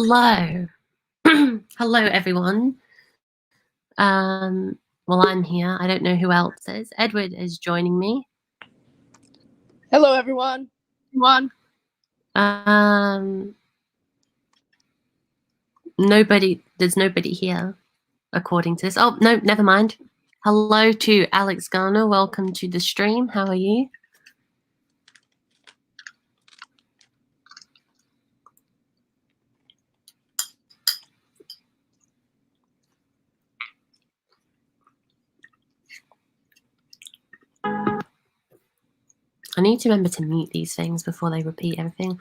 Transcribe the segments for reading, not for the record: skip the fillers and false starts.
Hello. Hello, everyone. Well, I'm here. I don't know who else is. Edward is joining me. Hello, everyone. There's nobody here, according to this. Oh, no, never mind. Hello to Alex Garner. Welcome to the stream. How are you? I need to remember to mute these things before they repeat everything.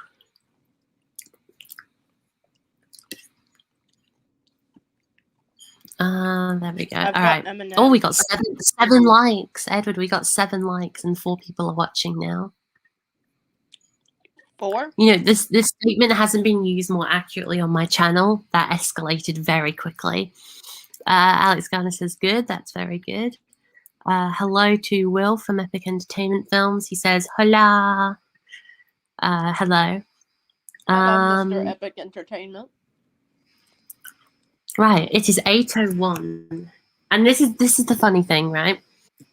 There we go. All right. Oh, we got seven likes. Edward, we got 7 likes and 4 people are watching now. 4? You know, this statement hasn't been used more accurately on my channel. That escalated very quickly. Alex Garner says, good. That's very good. Hello to Will from Epic Entertainment Films. He says, hola. Hello. Hello, Mr. Epic Entertainment. Right. It is 8:01. And this is the funny thing, right?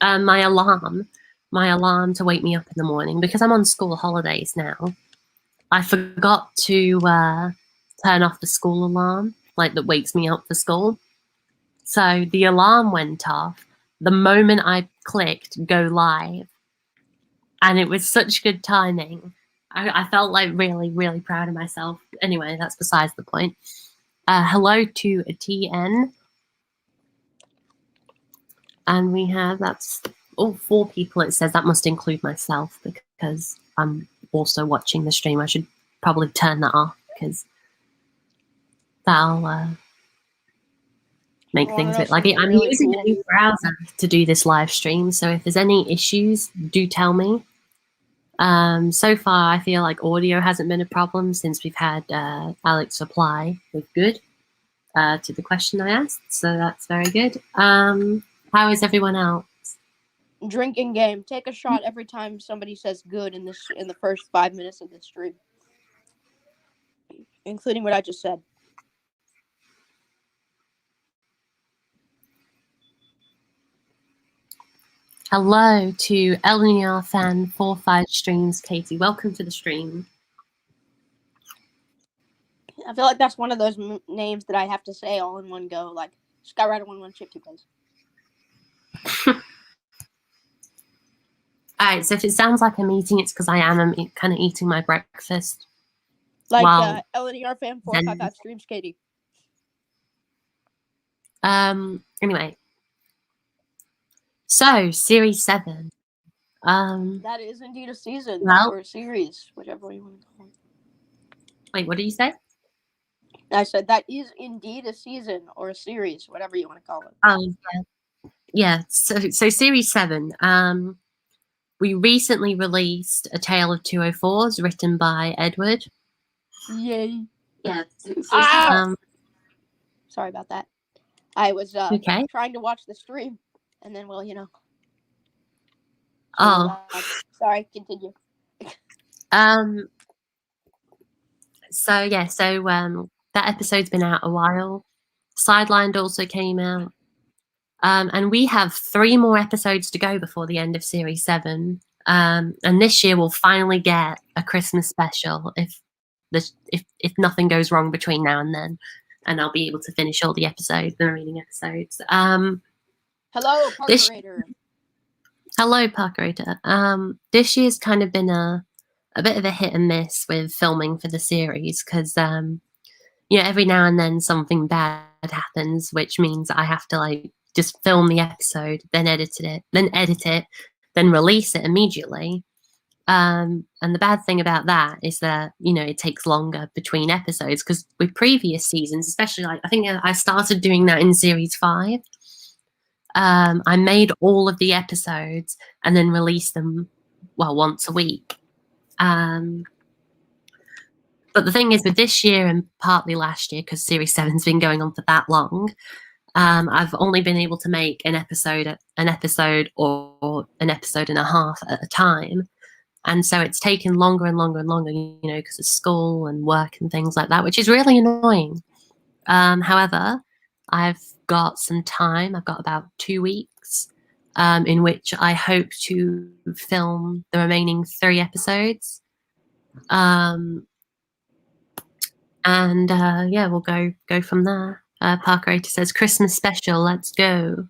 My alarm to wake me up in the morning, because I'm on school holidays now. I forgot to turn off the school alarm, like that wakes me up for school. So the alarm went off the moment I clicked go live. And it was such good timing. I felt like really, really proud of myself. Anyway, that's besides the point. Hello to a TN. And we have, that's 4 people. It says that must include myself because I'm also watching the stream. I should probably turn that off because that'll make things a bit laggy. I'm using a new browser to do this live stream, so if there's any issues, do tell me. So far, I feel like audio hasn't been a problem since we've had Alex reply with good to the question I asked, so that's very good. How is everyone else? Drinking game. Take a shot every time somebody says good in the first 5 minutes of the stream, including what I just said. Hello to LNR fan 45 streams, Katie. Welcome to the stream. I feel like that's one of those names that I have to say all in one go, like Skyrider 11 Chip 2 plays. Alright, so if it sounds like I'm eating, it's because I am kind of eating my breakfast. Like LNR fan 455 streams, Katie. Anyway. So, Series 7. That is indeed a season, or a series, whichever way you want to call it. Wait, what did you say? I said that is indeed a season, or a series, whatever you want to call it. Yeah. So Series 7. We recently released A Tale of 204s, written by Edward. Yay. Yeah. Sorry about that. I was trying to watch the stream, and then, well, you know. Sorry, continue. So that episode's been out a while. Sidelined also came out. And we have 3 more episodes to go before the end of Series 7. And this year we'll finally get a Christmas special if nothing goes wrong between now and then. And I'll be able to finish all the episodes, the remaining episodes. Hello, Parkerator. Hello, Parkerator. This year's kind of been a bit of a hit and miss with filming for the series because, every now and then something bad happens, which means I have to just film the episode, then edit it, then release it immediately. And the bad thing about that is that, it takes longer between episodes because with previous seasons, especially I think I started doing that in Series 5. I made all of the episodes and then released them, once a week. But the thing is with this year and partly last year, because Series 7's been going on for that long, I've only been able to make an episode or an episode and a half at a time. And so it's taken longer and longer and longer, you know, because of school and work and things like that, which is really annoying. However, I've got some time. I've got about 2 weeks in which I hope to film the remaining 3 episodes. And yeah, we'll go from there. Parker Rater says Christmas special. Let's go.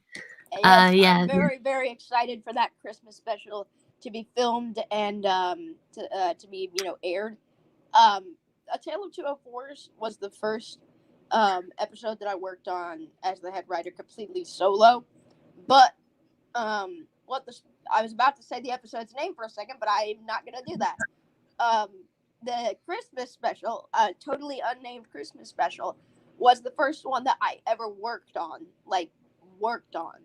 Yes, Yeah, I'm very, very excited for that Christmas special to be filmed and to be, you know, aired. A Tale of Two O4s was the first episode that I worked on as the head writer completely solo. But what the I was about to say the episode's name for a second, but I'm not gonna do that. The Christmas special, totally unnamed Christmas special, was the first one that I ever worked on. Like worked on,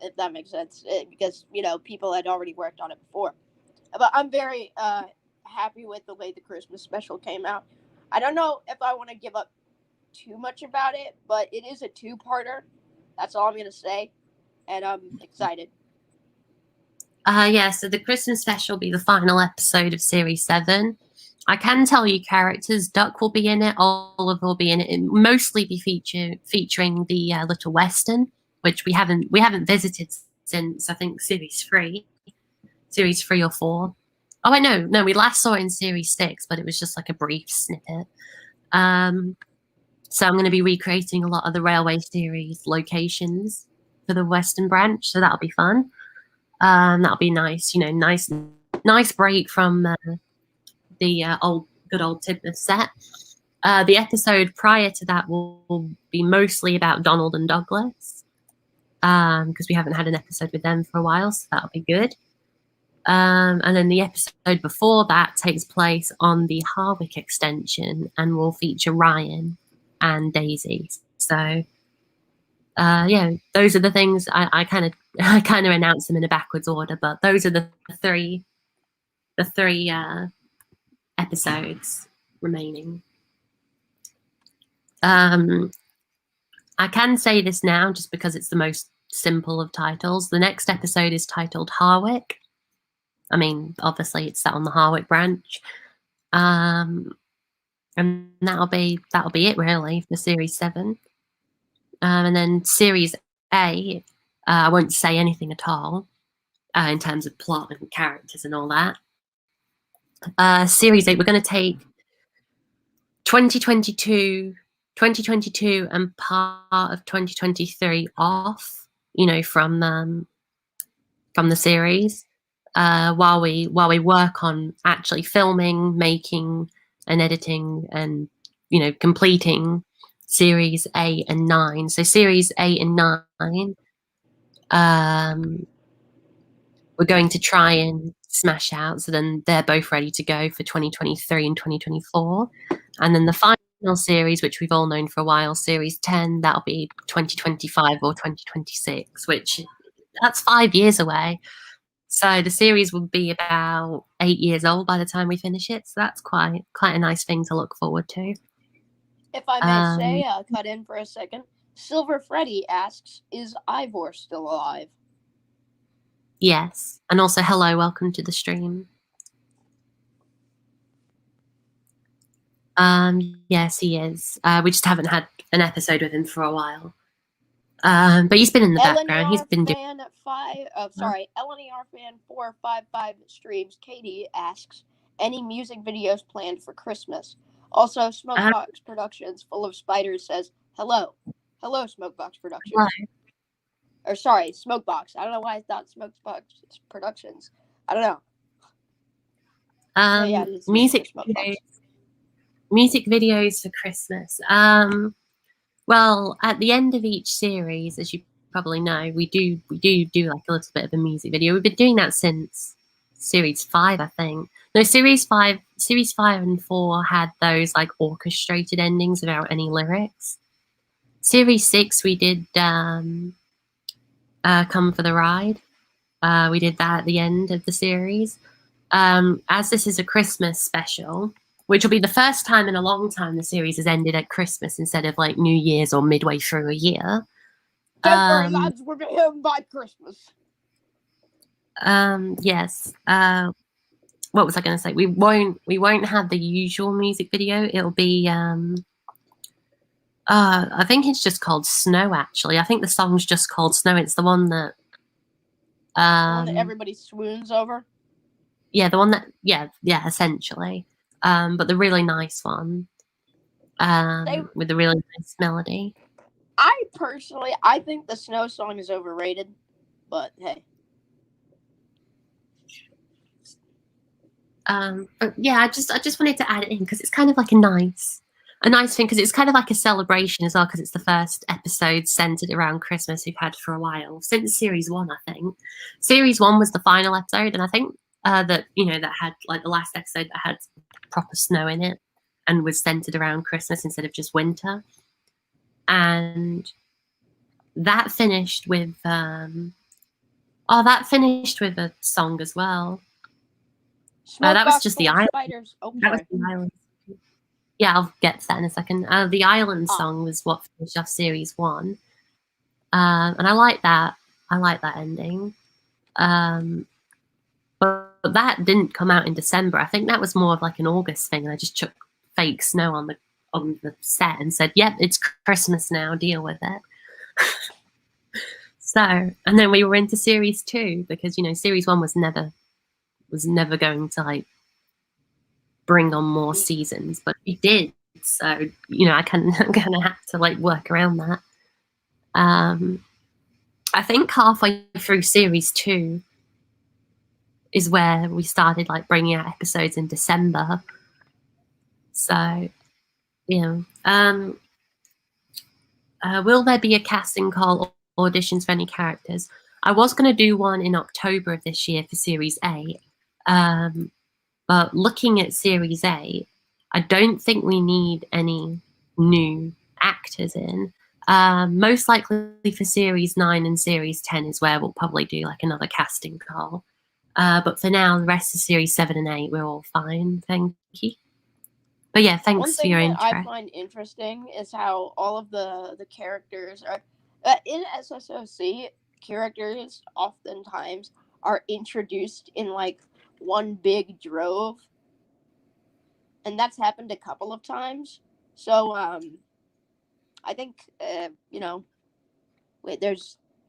if that makes sense, because you know people had already worked on it before. But I'm very happy with the way the Christmas special came out. I don't know if I want to give up too much about it, but it is a two-parter. That's all I'm gonna say, and I'm excited. Yeah, so the Christmas special will be the final episode of Series 7. I can tell you characters. Duck will be in it. Olive will be in it. It'll mostly be featuring the Little Western, which we haven't visited since, I think, Series 3 or 4. Oh, I know. No, we last saw it in Series 6, but it was just like a brief snippet. So I'm going to be recreating a lot of the Railway series locations for the Western branch, so that'll be fun. That'll be nice, you know, nice break from the good old Tidmouth set. The episode prior to that will be mostly about Donald and Douglas, because we haven't had an episode with them for a while, so that'll be good. And then the episode before that takes place on the Harwick extension and will feature Ryan and Daisy. So yeah, those are the things I kind of announce them in a backwards order, but those are the three episodes remaining. I can say this now just because it's the most simple of titles. The next episode is titled Harwick. I mean, obviously it's set on the Harwick branch. And that'll be it really for Series 7. And then Series A, I won't say anything at all in terms of plot and characters and all that. Series 8, we're going to take 2022 and part of 2023 off, you know, from the series, while we work on actually filming, making, and editing, and you know, completing Series 8 and 9. So Series 8 and 9, we're going to try and smash out, so then they're both ready to go for 2023 and 2024. And then the final series, which we've all known for a while, Series 10, that'll be 2025 or 2026, which that's 5 years away. So the series will be about 8 years old by the time we finish it. So that's quite a nice thing to look forward to. If I may say, I'll cut in for a second. Silver Freddy asks, "Is Ivor still alive?" Yes, and also hello, welcome to the stream. Yes, he is. We just haven't had an episode with him for a while. But he's been in the background. He's been doing. LNER fan 455 streams. Katie asks, "Any music videos planned for Christmas?" Also, Smokebox Productions Full of Spiders says, "Hello, Smokebox Productions." Hello. Or sorry, Smokebox. I don't know why I thought Smokebox Productions. I don't know. Yeah, music videos for Christmas. Well, at the end of each series, as you probably know, we do like a little bit of a music video. We've been doing that since Series 5, I think. No, Series 5 and 4 had those like orchestrated endings without any lyrics. Series 6, we did Come for the Ride. We did that at the end of the series. As this is a Christmas special, which will be the first time in a long time the series has ended at Christmas instead of like New Year's or midway through a year. Don't worry, lads, we'll be home by Christmas. Yes. what was I going to say? We won't have the usual music video. It'll be I think it's just called Snow. Actually, I think the song's just called Snow. It's the one that the one that everybody swoons over. Yeah, the one that essentially. But the really nice one. With the really nice melody. I think the Snow song is overrated, but hey. But yeah, I just wanted to add it in because it's kind of like a nice thing, because it's kind of like a celebration as well, because it's the first episode centered around Christmas we've had for a while, since series 1. I think series 1 was the final episode, and I think that had like the last episode that had proper snow in it and was centered around Christmas instead of just winter. And that finished with a song as well. That was just the island. Spiders. Oh, that was the island. Yeah, I'll get to that in a second. The island song was what finished off series 1, and I like that. I like that ending. But that didn't come out in December. I think that was more of like an August thing, and I just chucked fake snow on the set and said, "Yep, it's Christmas now. Deal with it." So, and then we were into series 2 because series 1 was never going to like bring on more seasons, but it did. So I'm gonna have to like work around that. I think halfway through series 2 is where we started like bringing out episodes in December. So will there be a casting call or auditions for any characters? I was going to do one in October of this year for series 8. But looking at series 8, I don't think we need any new actors in. Most likely for series 9 and series 10 is where we'll probably do like another casting call. But for now, the rest of series 7 and 8, we're all fine. Thank you. But yeah, thanks for your interest. One thing that I find interesting is how all of the characters are in SSOC. Characters oftentimes are introduced in like one big drove, and that's happened a couple of times. So I think there's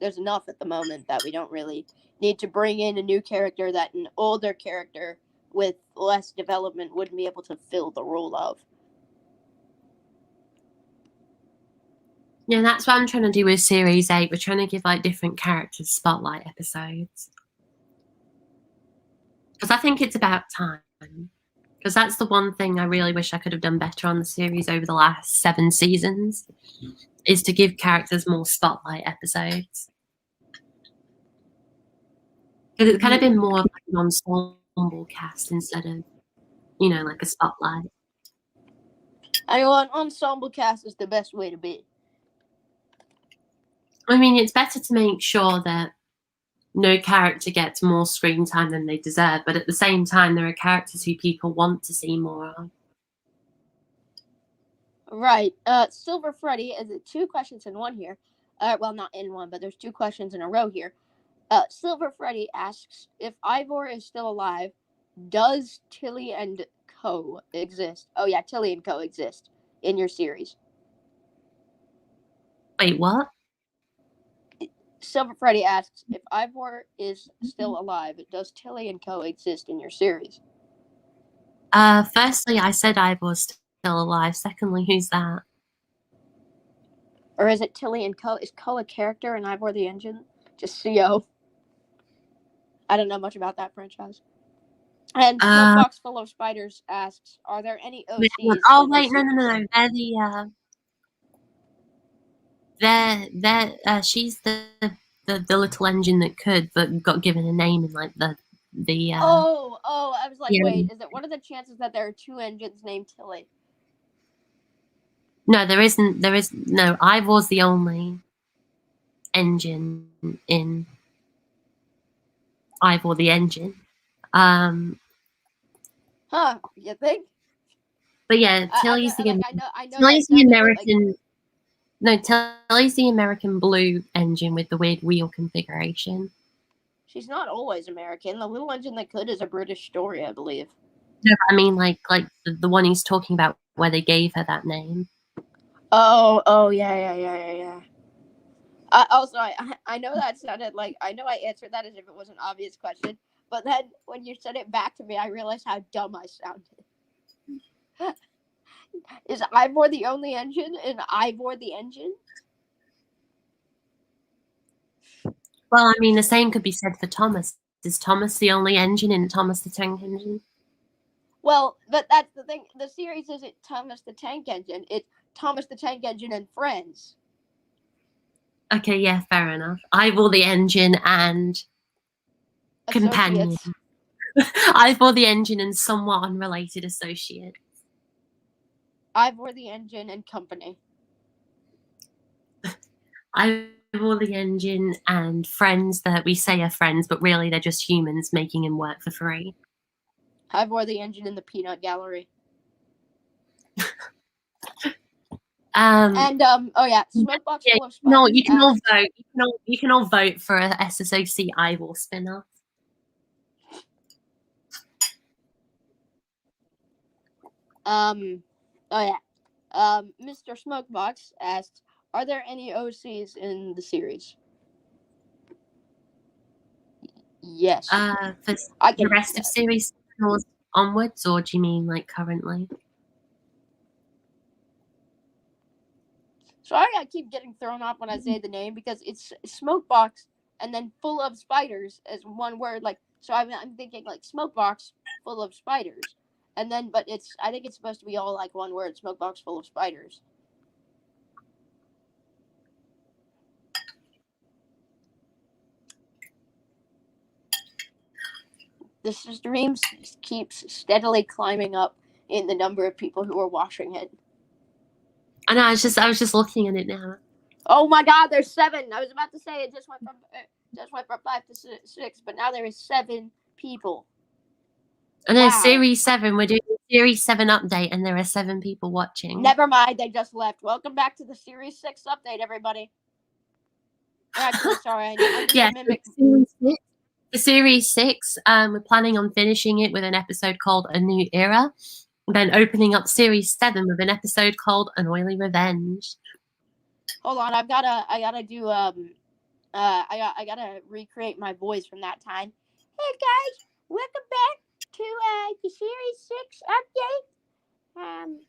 enough at the moment that we don't really need to bring in a new character that an older character with less development wouldn't be able to fill the role of. Yeah, that's what I'm trying to do with series 8. We're trying to give like different characters spotlight episodes, because I think it's about time. Because that's the one thing I really wish I could have done better on the series over the last 7 seasons, is to give characters more spotlight episodes. Because it's kind of been more of like an ensemble cast instead of, like a spotlight. I mean, an ensemble cast is the best way to be. I mean, it's better to make sure that no character gets more screen time than they deserve, but at the same time, there are characters who people want to see more of. Right. Silver Freddy, is it 2 questions in one here? Well, not in one, but there's 2 questions in a row here. Silver Freddy asks, if Ivor is still alive, does Tilly and Co. exist? Oh yeah, Tilly and Co. exist in your series. Wait, what? Silver Freddy asks, if Ivor is still alive, does Tilly and Co. exist in your series? Firstly, I said Ivor's still alive. Secondly, who's that? Or is it Tilly and Co.? Is Co. a character and Ivor the engine? Just CO. I don't know much about that franchise. And Snowfox Full of Spiders asks, are there any OCs? Oh, wait, no. They're she's the little engine that could, but got given a name in like the I was like, wait, is it what are the chances that there are 2 engines named Tilly? No, there isn't. No, Ivor's the only engine in Ivor the Engine. You think? But yeah, Tilly's the American. No, Tilly's the American Blue engine with the weird wheel configuration. She's not always American. The Little Engine That Could is a British story, I believe. No, I mean like the one he's talking about where they gave her that name. Oh, yeah. Also, I know that sounded like, I know I answered that as if it was an obvious question, but then when you said it back to me, I realized how dumb I sounded. Is Ivor the only engine in Ivor the Engine? Well, I mean, the same could be said for Thomas. Is Thomas the only engine in Thomas the Tank Engine? Well, but that's the thing. The series isn't Thomas the Tank Engine. It's Thomas the Tank Engine and Friends. Okay, yeah, fair enough. Ivor the engine and companion. Associates. Ivor the engine and somewhat unrelated associate. Ivor the Engine and Company. Ivor the engine and friends that we say are friends, but really they're just humans making him work for free. Ivor the Engine in the Peanut Gallery. Oh yeah, Smokebox full of spiders. No, you can all vote. You can all vote for a SSOC Ivor spin-off. Oh yeah. Mr. Smokebox asked, "Are there any OCs in the series?" Yes. For the rest of series onwards, or do you mean like currently? Sorry, I keep getting thrown off when I say the name because it's Smokebox and then full of spiders as one word. Like, so I'm thinking like Smokebox full of spiders, and then but I think it's supposed to be all like one word, Smokebox full of spiders. The stream keeps steadily climbing up in the number of people who are watching it. I know. I was just looking at it now. Oh my God, there's 7. I was about to say it just went from 5 to 6, but now there is 7 people. And then Series 7, we're doing a Series 7 update, and there are 7 people watching. Never mind, they just left. Welcome back to the Series 6 update, everybody. Actually, sorry, I need to mimic. The Series 6, we're planning on finishing it with an episode called A New Era, then opening up Series 7 with an episode called An Oily Revenge. Hold on, I gotta do I gotta recreate my voice from that time. Hey guys, welcome back to the Series 6 update.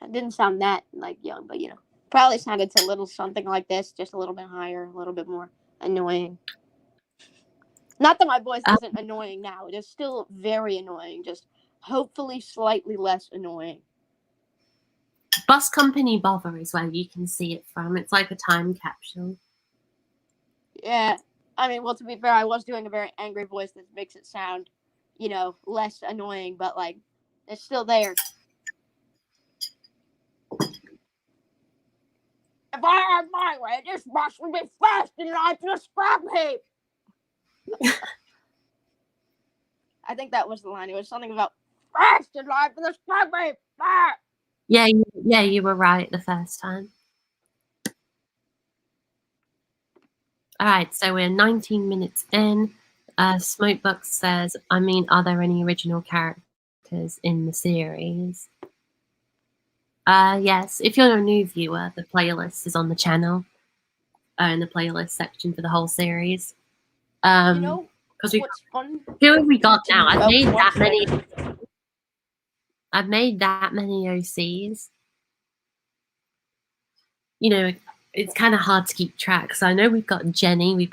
It didn't sound that like young, but you know, probably sounded a little something like this, just a little bit higher, a little bit more annoying. Not that my voice isn't annoying now; it is still very annoying. Just hopefully slightly less annoying. Bus Company Bother is where you can see it from. It's like a time capsule. Yeah, I mean, well, to be fair, I was doing a very angry voice that makes it sound, you know, less annoying, but like, it's still there. If I had my way, this bus would be fast and not to the scrap heap. I think that was the line. It was something about fast and live for the scrap heap. Ah! Yeah, you were right the first time. All right, so we're 19 minutes in. Smokebox says, I mean, are there any original characters in the series? Yes, if you're a new viewer, the playlist is on the channel, in the playlist section for the whole series. You know, what's fun? Who have we got now? I've made that many OCs. You know, it's kind of hard to keep track. So I know we've got Jenny,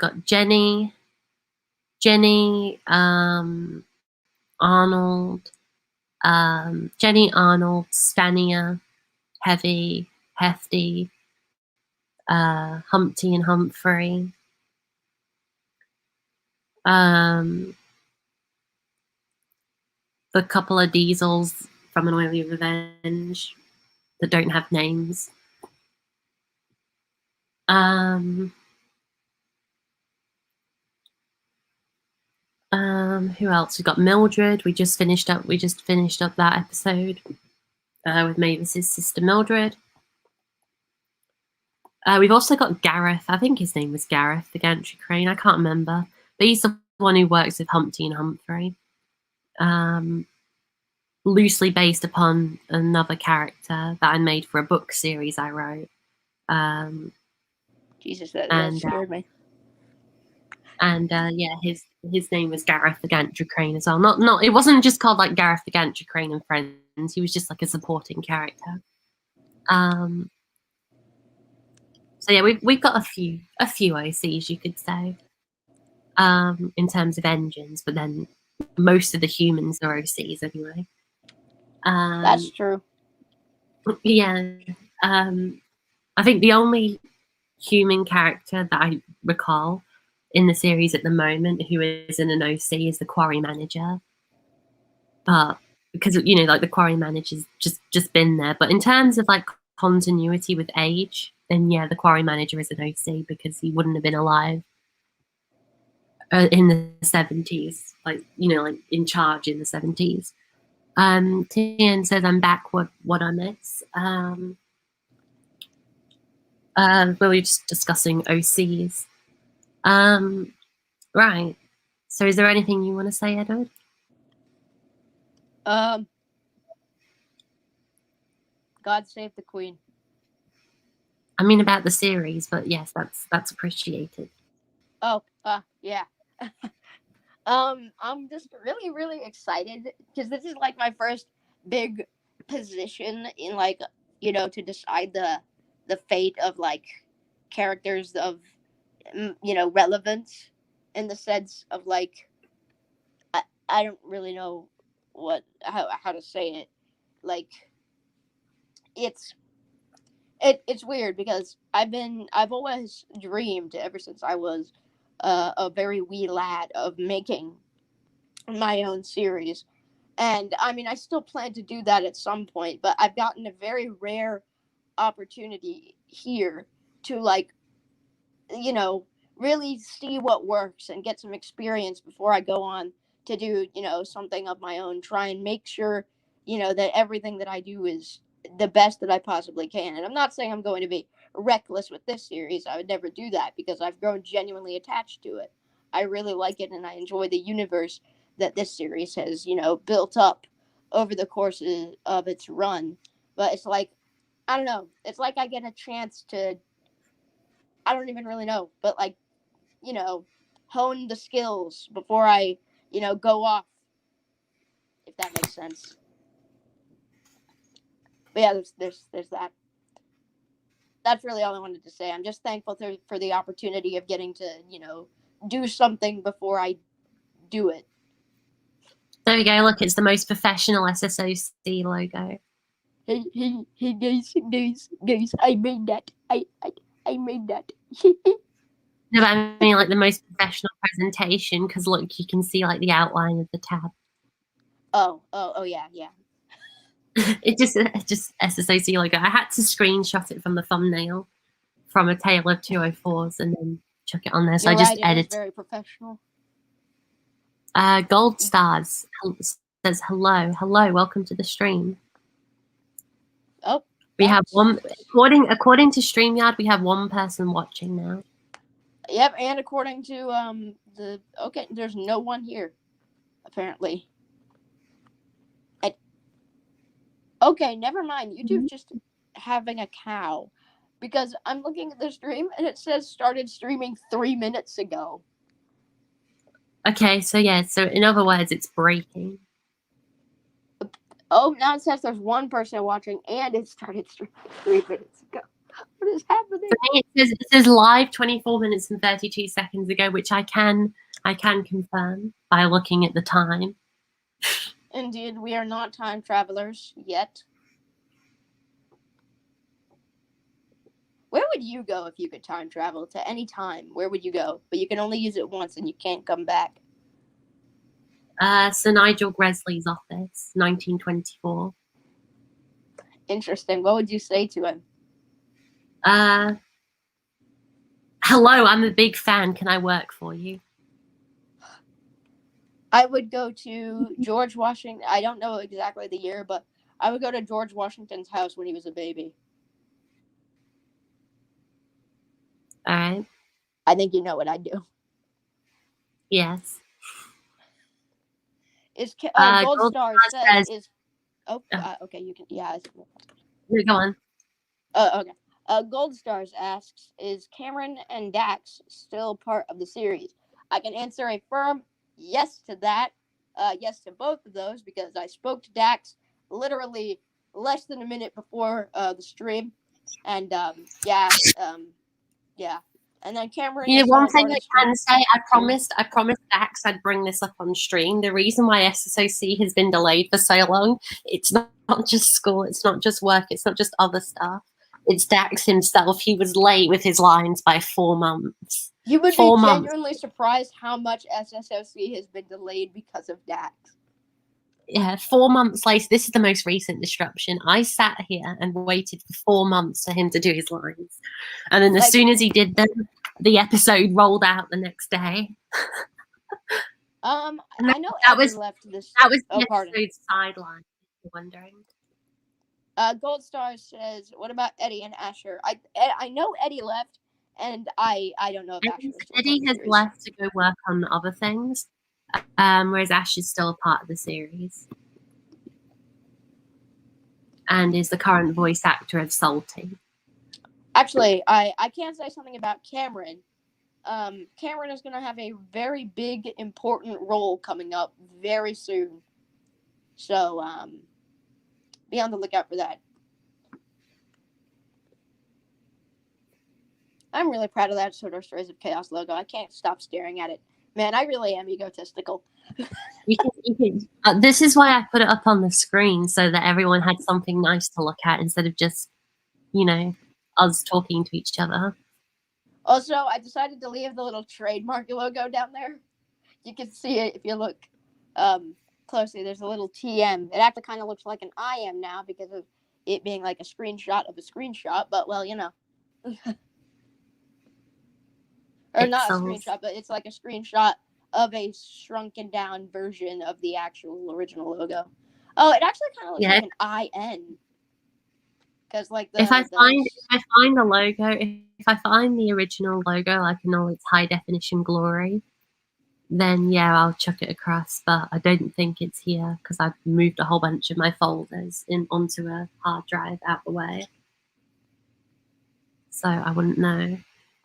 Arnold, Jenny, Arnold, Stania, Heavy, Hefty, Humpty and Humphrey. The couple of diesels from An Oily Revenge that don't have names. Who else? We've got Mildred. We just finished up that episode with Mavis's sister Mildred. We've also got Gareth. I think his name was Gareth, the Gantry Crane. I can't remember. But he's the one who works with Humpty and Humphrey. Loosely based upon another character that I made for a book series I wrote. Jesus, that scared me. And yeah, his name was Gareth the Gantry Crane as well. Not it wasn't just called like Gareth the Gantry Crane and Friends. He was just like a supporting character. So yeah, we've got a few OCs, you could say, in terms of engines, but then most of the humans are OCs anyway. That's true. Yeah. I think the only human character that I recall in the series at the moment who is in an OC is the quarry manager. But because like the quarry manager's just been there. But in terms of like continuity with age, then yeah, the quarry manager is an OC because he wouldn't have been alive in the 70s, like like in charge in the 70s. Tian says I'm back. What I miss? We were just discussing OCs. Right. So is there anything you want to say, Edward? God save the Queen. I mean about the series, but yes, that's appreciated. Oh, yeah. I'm just really, really excited because this is like my first big position in like to decide the fate of like characters of relevance in the sense of like I don't really know how to say it. Like it's weird because I've always dreamed ever since I was a very wee lad of making my own series. And I mean, I still plan to do that at some point, but I've gotten a very rare opportunity here to like really see what works and get some experience before I go on to do something of my own, try and make sure that everything that I do is the best that I possibly can. And I'm not saying I'm going to be reckless with this series. I would never do that because I've grown genuinely attached to it. I really like it and I enjoy the universe that this series has built up over the course of its run. But it's like, I don't know, it's like I get a chance to, I don't even really know, but like hone the skills before I go off, if that makes sense. But yeah, there's that. That's really all I wanted to say. I'm just thankful for the opportunity of getting to do something before I do it. There we go. Look, it's the most professional SSOC logo. Hey guys, I made that. I made that. No, but I mean like the most professional presentation because look, you can see like the outline of the tab. Oh yeah. It's just SSOC logo. I had to screenshot it from the thumbnail from A Tale of 204s and then chuck it on there. So You're I just right, it edited. is very professional. Gold Stars says hello, welcome to the stream. Oh, we have one. According to StreamYard, we have one person watching now. Yep, and according to there's no one here, apparently. Okay, never mind. YouTube's just having a cow. Because I'm looking at the stream and it says started streaming 3 minutes ago. Okay, so yeah, so in other words, it's breaking. Oh, now it says there's one person watching and it started streaming 3 minutes ago. What is happening? For me, it says live 24 minutes and 32 seconds ago, which I can confirm by looking at the time. Indeed, we are not time travelers yet. Where would you go if you could time travel to any time? Where would you go? But you can only use it once and you can't come back. Sir Nigel Gresley's office, 1924. Interesting. What would you say to him? Hello, I'm a big fan. Can I work for you? I would go to George Washington. I don't know exactly the year, but I would go to George Washington's house when he was a baby. All right. I think you know what I do. Yes. Gold Gold Star Star says says, is okay, you can, yeah. go on. Okay. Gold Stars asks, is Cameron and Dax still part of the series? I can answer a firm yes to that. Yes to both of those because I spoke to Dax literally less than a minute before the stream, and yeah. And then Cameron You know, is one still a thing part of I the stream. can say, I promised Dax I'd bring this up on stream. The reason why SSOC has been delayed for so long, it's not just school, it's not just work, it's not just other stuff. It's Dax himself. He was late with his lines by 4 months. You would be 4 months. genuinely surprised how much SSOC has been delayed because of Dax. Yeah, 4 months later, this is the most recent disruption. I sat here and waited for 4 months for him to do his lines. And then as soon as he did them, the episode rolled out the next day. I know that Eddie was left this. that was Oh, the pardon. episode's sideline, if you're wondering. Gold Star says, "What about Eddie and Asher? I know Eddie left, and I don't know if Asher is still Eddie has left to go work on other things, whereas Ash is still a part of the series and is the current voice actor of Salty. Actually, I can say something about Cameron. Cameron is going to have a very big, important role coming up very soon. So, be on the lookout for that. I'm really proud of that Sodar Stories of Chaos logo. I can't stop staring at it. Man, I really am egotistical. This is why I put it up on the screen so that everyone had something nice to look at instead of just, us talking to each other. Also, I decided to leave the little trademark logo down there. You can see it if you look closely. There's a little TM. It actually kind of looks like an IM now because of it being like a screenshot of a screenshot. But well, or not a screenshot, but it's like a screenshot of a shrunken down version of the actual original logo. Oh, it actually kind of looks like an IN. Because like if I find the logo, if I find the original logo, like in all its high definition glory, then yeah, I'll chuck it across. But I don't think it's here because I've moved a whole bunch of my folders onto a hard drive out the way, so I wouldn't know.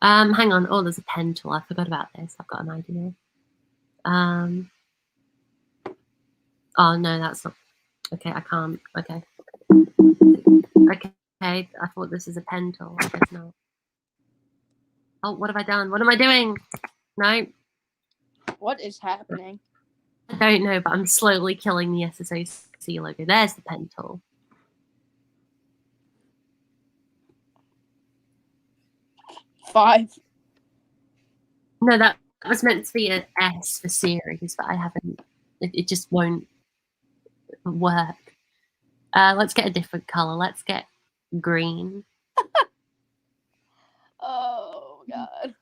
Hang on. Oh, there's a pen tool. I forgot about this. I've got an idea. Oh no, that's not. Okay, I can't. Okay. Okay, I thought this is a pen tool. I guess not. Oh, what have I done? What am I doing? No. What is happening? I don't know, but I'm slowly killing the SSOC logo. There's the pen tool. Five. No, that was meant to be an S for series, but I haven't. It just won't work. Let's get a different color. Let's get green. Oh god.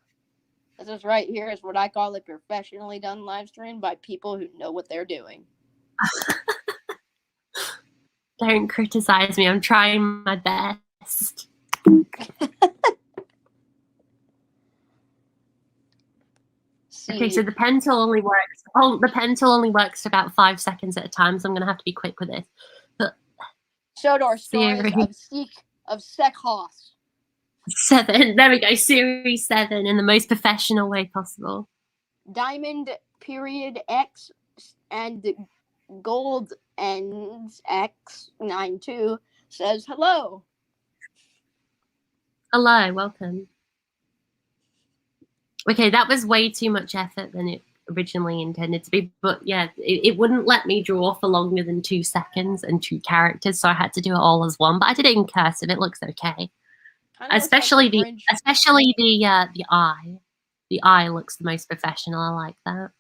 This is right here is what I call a professionally done live stream by people who know what they're doing. Don't criticize me. I'm trying my best. Okay, so the pen tool only works. Oh, the pen tool only works for about 5 seconds at a time, so I'm gonna have to be quick with this. But Sodar Stories of Ssoc. 7. There we go. Series 7 in the most professional way possible. Diamond period X and Gold Ends X92 says hello. Hello, welcome. Okay, that was way too much effort than it originally intended to be, but yeah, it wouldn't let me draw for longer than 2 seconds and 2 characters, so I had to do it all as one. But I did it in cursive. It looks okay. Especially the eye. The eye looks the most professional. I like that.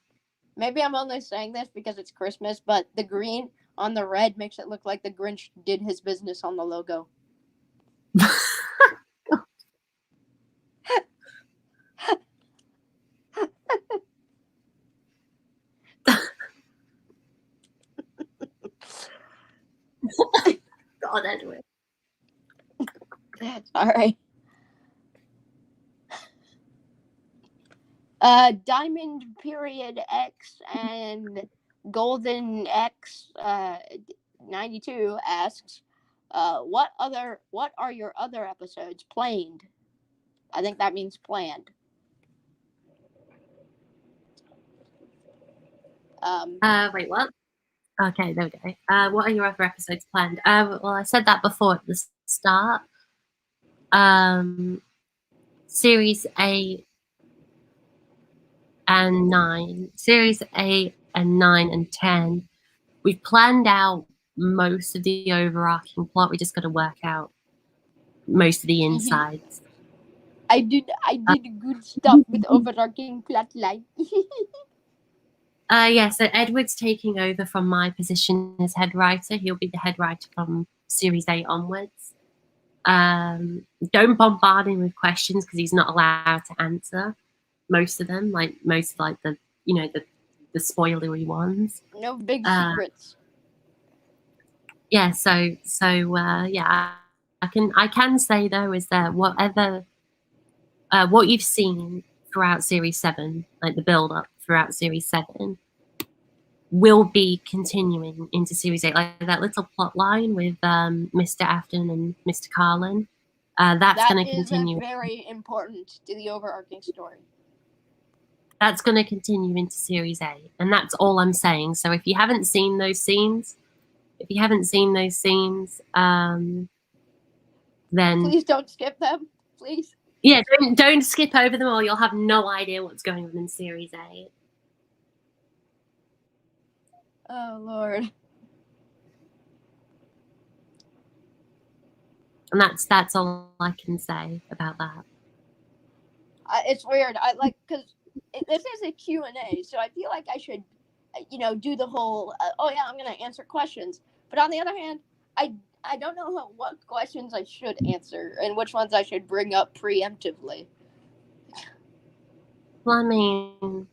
Maybe I'm only saying this because it's Christmas, but the green on the red makes it look like the Grinch did his business on the logo. God, Edward. All right. Diamond period X and Golden X 92 asks, what are your other episodes planned? I think that means planned. Wait, what? Okay, there we go. What are your other episodes planned? Well, I said that before at the start. Series 8 and 9. Series 8 and 9 and 10. We've planned out most of the overarching plot. We just got to work out most of the insides. I did good stuff with overarching plotline. Yeah, so Edward's taking over from my position as head writer. He'll be the head writer from Series 8 onwards. Don't bombard him with questions because he's not allowed to answer most of them, like the spoilery ones. No big secrets. Yeah, yeah, I can say though is that whatever what you've seen throughout Series 7, like the build up throughout Series 7, will be continuing into Series 8. Like that little plot line with Mr. Afton and Mr. Carlin. That's going to continue. Very important to the overarching story. That's going to continue into Series 8, and that's all I'm saying. So if you haven't seen those scenes, then please don't skip them, please. Yeah, don't skip over them, or you'll have no idea what's going on in Series 8. Oh Lord. And that's all I can say about that. It's weird. Because this is a Q&A, so I feel like I should, do the whole, I'm going to answer questions. But on the other hand, I don't know what questions I should answer and which ones I should bring up preemptively. Well, I mean,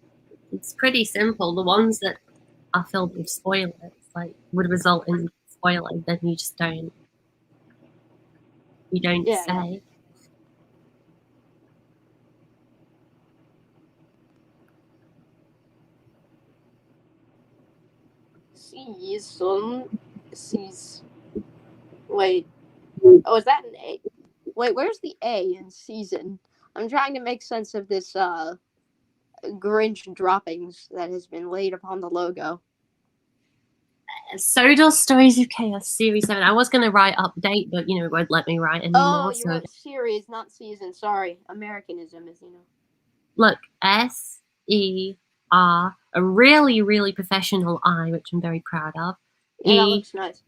it's pretty simple. The ones that are filled with spoilers, like, would result in spoilers, then you just don't. You don't say. Wait. Oh, is that an A? Wait, where's the A in season? I'm trying to make sense of this Grinch droppings that has been laid upon the logo. Sodar's Stories of Chaos Series 7. I was going to write update, but, it won't let me write anymore. Oh, you wrote series, not season. Sorry. Americanism, as you know. Look, S-E-R, a really, really professional I, which I'm very proud of. Yeah, that looks nice.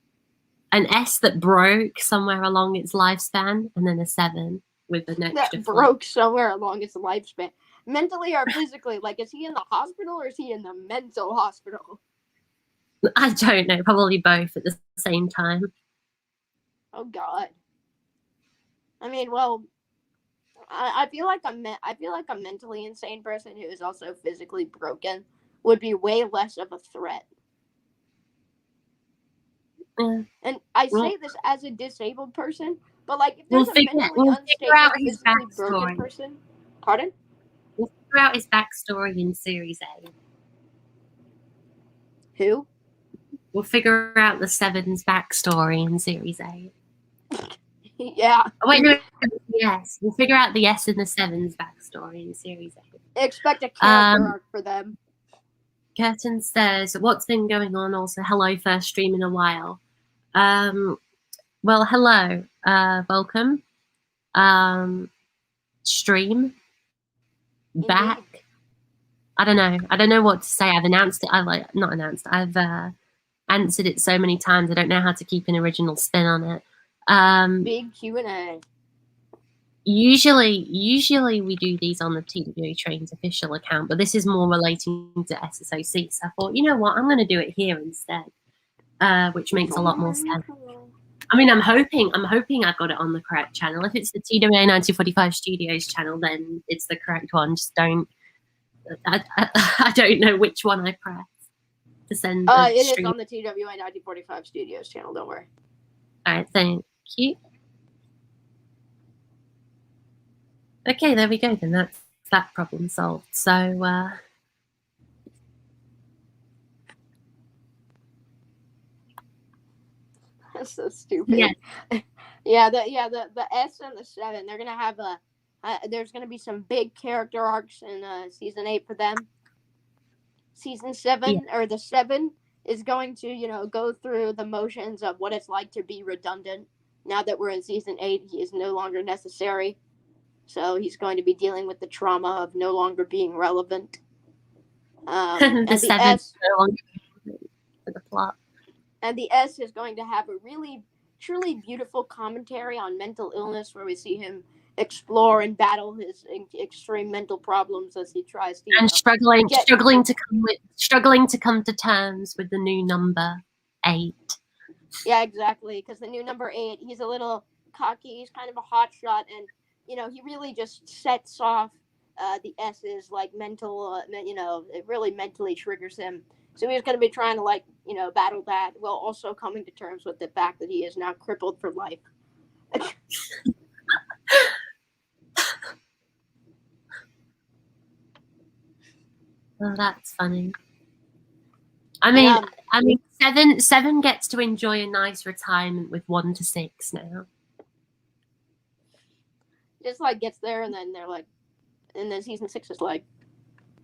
An S that broke somewhere along its lifespan, and then a 7 with an extra. That broke somewhere along its lifespan. Mentally or physically? Like, is he in the hospital or is he in the mental hospital? I don't know. Probably both at the same time. Oh God. I mean, well, I feel like a mentally insane person who is also physically broken would be way less of a threat. Yeah. And I say this as a disabled person, but like if there's a mentally unstable, physically broken person, pardon? We'll figure out his backstory in Series 8. Who? We'll figure out the 7's backstory in Series 8. Yeah. Oh, wait, no, yes. We'll figure out the S and the 7's backstory in Series 8. Expect a character arc for them. Curtin says, what's been going on? Also, hello, first stream in a while. Well, hello. Welcome. Stream. Back. Indeed. I don't know what to say. I've announced it. I've answered it so many times. I don't know how to keep an original spin on it. Big Q&A. Usually we do these on the TWA Trains official account, but this is more relating to SSOC. So I thought, you know what, I'm going to do it here instead, which makes a lot more sense. I mean, I'm hoping I've got it on the correct channel. If it's the TWA 1945 Studios channel, then it's the correct one. Just don't. I don't know which one I press to send. It is on the TWA 1945 Studios channel. Don't worry. All right, thank you. Okay, there we go. Then that problem solved. So That's so stupid. Yeah, the S and the 7. They're gonna have a. There's gonna be some big character arcs in season 8 for them. Season 7 or the 7 is going to go through the motions of what it's like to be redundant. Now that we're in season 8, he is no longer necessary. So he's going to be dealing with the trauma of no longer being relevant. And the the 7 S no longer for the plot. And the S is going to have a really, truly beautiful commentary on mental illness, where we see him explore and battle his extreme mental problems as he tries to and struggling to come to terms with the new number 8. Yeah, exactly. Because the new number 8, he's a little cocky. He's kind of a hot shot, and he really just sets off the S's like mental. It really mentally triggers him. So he's going to be trying to battle that, while also coming to terms with the fact that he is now crippled for life. Oh, that's funny. I mean, seven gets to enjoy a nice retirement with 1 to 6 now. Just gets there, and then they're like, and then season 6 is like,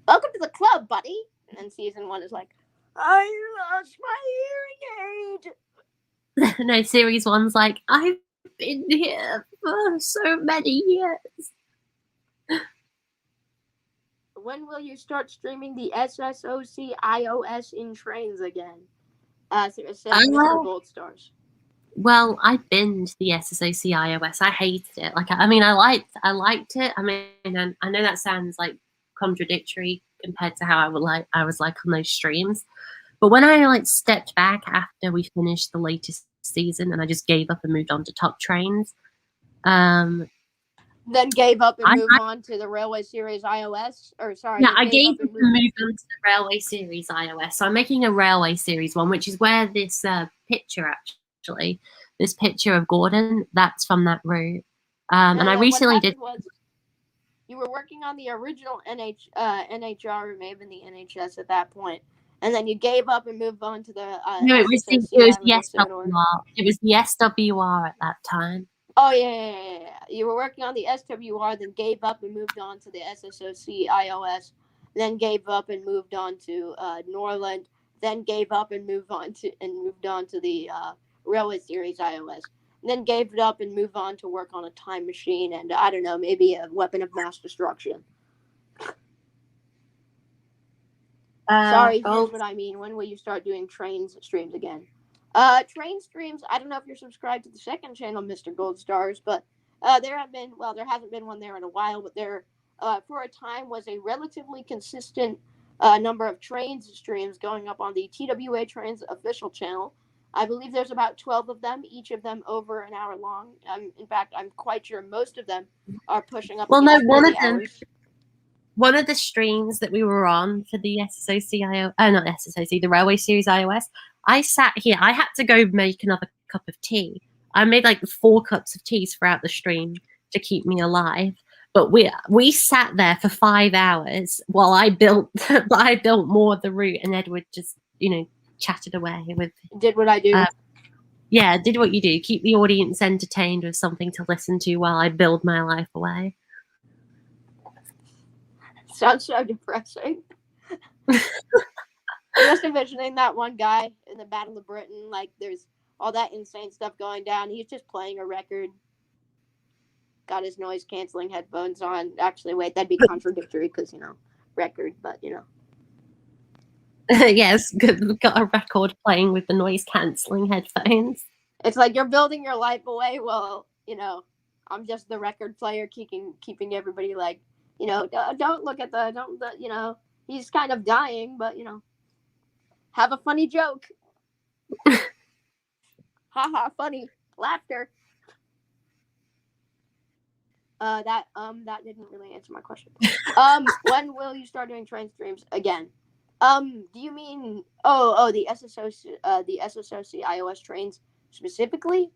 "Welcome to the club, buddy." And then season 1 is like, "I lost my hearing aid." No, series 1's like, I've been here for so many years. When will you start streaming the SSOC iOS in trains again? Says Mr. Gold Stars. Well, I binged the SSOC iOS. I hated it. I liked it. And I know that sounds like contradictory compared to how I was like on those streams. But when I stepped back after we finished the latest season and I just gave up and moved on to Top Trains, then gave up and moved on to the Railway Series iOS. Or sorry, yeah, I gave up and moved on to the Railway Series iOS. So I'm making a Railway Series one, which is where this picture this picture of Gordon, that's from that route. And I recently did. You were working on the original NHR, or maybe the NHS at that point, and then you gave up and moved on to the. No, it was the SWR. It was the SWR at that time. Oh yeah. You were working on the SWR, then gave up and moved on to the SSOC iOS, then gave up and moved on to Norland, then gave up and moved on to the Railway Series iOS, and then gave it up and moved on to work on a time machine and I don't know, maybe a weapon of mass destruction. Sorry, here's what I mean. When will you start doing trains streams again? Train streams, I don't know if you're subscribed to the second channel, Mr. Gold Stars, but there hasn't been one there in a while, but there, for a time, was a relatively consistent number of trains streams going up on the TWA Trains official channel. I believe there's about 12 of them, each of them over an hour long. In fact, I'm quite sure most of them are pushing up. Well, no, one of the streams that we were on for the the Railway Series iOS, I sat here. I had to go make another cup of tea. I made 4 cups of tea throughout the stream to keep me alive. But we sat there for 5 hours while I built more of the route, and Edward just chatted away with. Did what I do. Yeah, did what you do. Keep the audience entertained with something to listen to while I build my life away. Sounds so depressing. Just envisioning that one guy in the Battle of Britain, there's all that insane stuff going down. He's just playing a record. Got his noise canceling headphones on. Actually, wait, that'd be contradictory because record, but Yes, we've got a record playing with the noise canceling headphones. It's like you're building your life away. Well, I'm just the record player, keeping everybody don't look at he's kind of dying, but have a funny joke. Haha, funny laughter. That didn't really answer my question. When will you start doing train streams again? Do you mean the SSOC iOS trains specifically?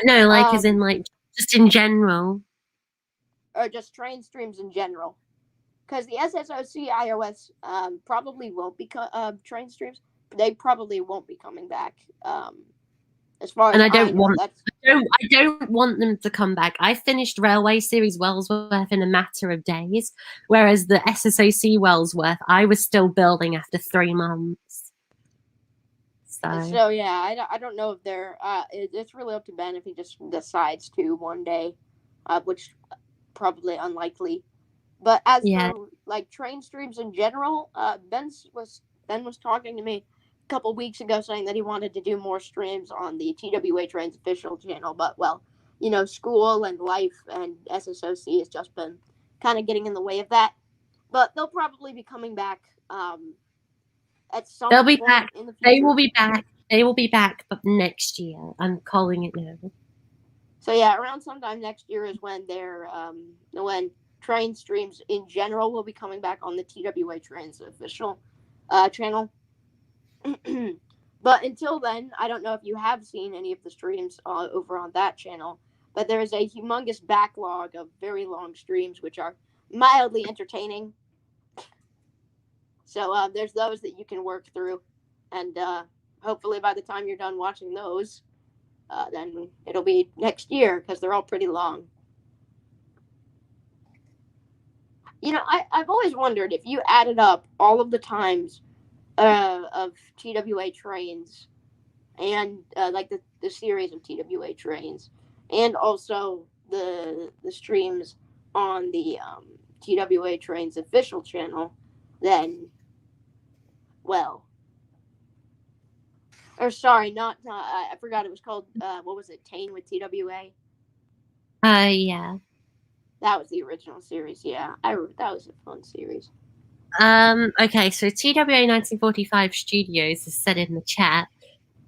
No, as in just in general. Or just train streams in general? because the SSOC iOS probably won't be train streams. They probably won't be coming back. As far And as I know, that's I don't want them to come back. I finished Railway Series Wellsworth in a matter of days, whereas the SSOC Wellsworth, I was still building after 3 months. so yeah. I don't know if they're. It's really up to Ben if he just decides to one day, which probably unlikely. But as for like train streams in general, Ben was talking to me a couple weeks ago saying that he wanted to do more streams on the TWA Trains official channel. But well, school and life and SSOC has just been kind of getting in the way of that. But they'll probably be coming back at some They'll be point back. in the future. They will be back. They will be back, but next year. I'm calling it now. So yeah, around sometime next year is when when train streams in general will be coming back on the TWA Trains official channel. But until then, I don't know if you have seen any of the streams over on that channel, but there is a humongous backlog of very long streams which are mildly entertaining. So there's those that you can work through, and hopefully by the time you're done watching those, then it'll be next year because they're all pretty long. I've always wondered if you added up all of the times of TWA Trains and like the series of TWA Trains, and also the streams on the TWA Trains official channel, then not I forgot it was called what was it, Tane with TWA? Yeah. That was the original series. Yeah, that was a fun series. Okay, so TWA 1945 Studios is said in the chat.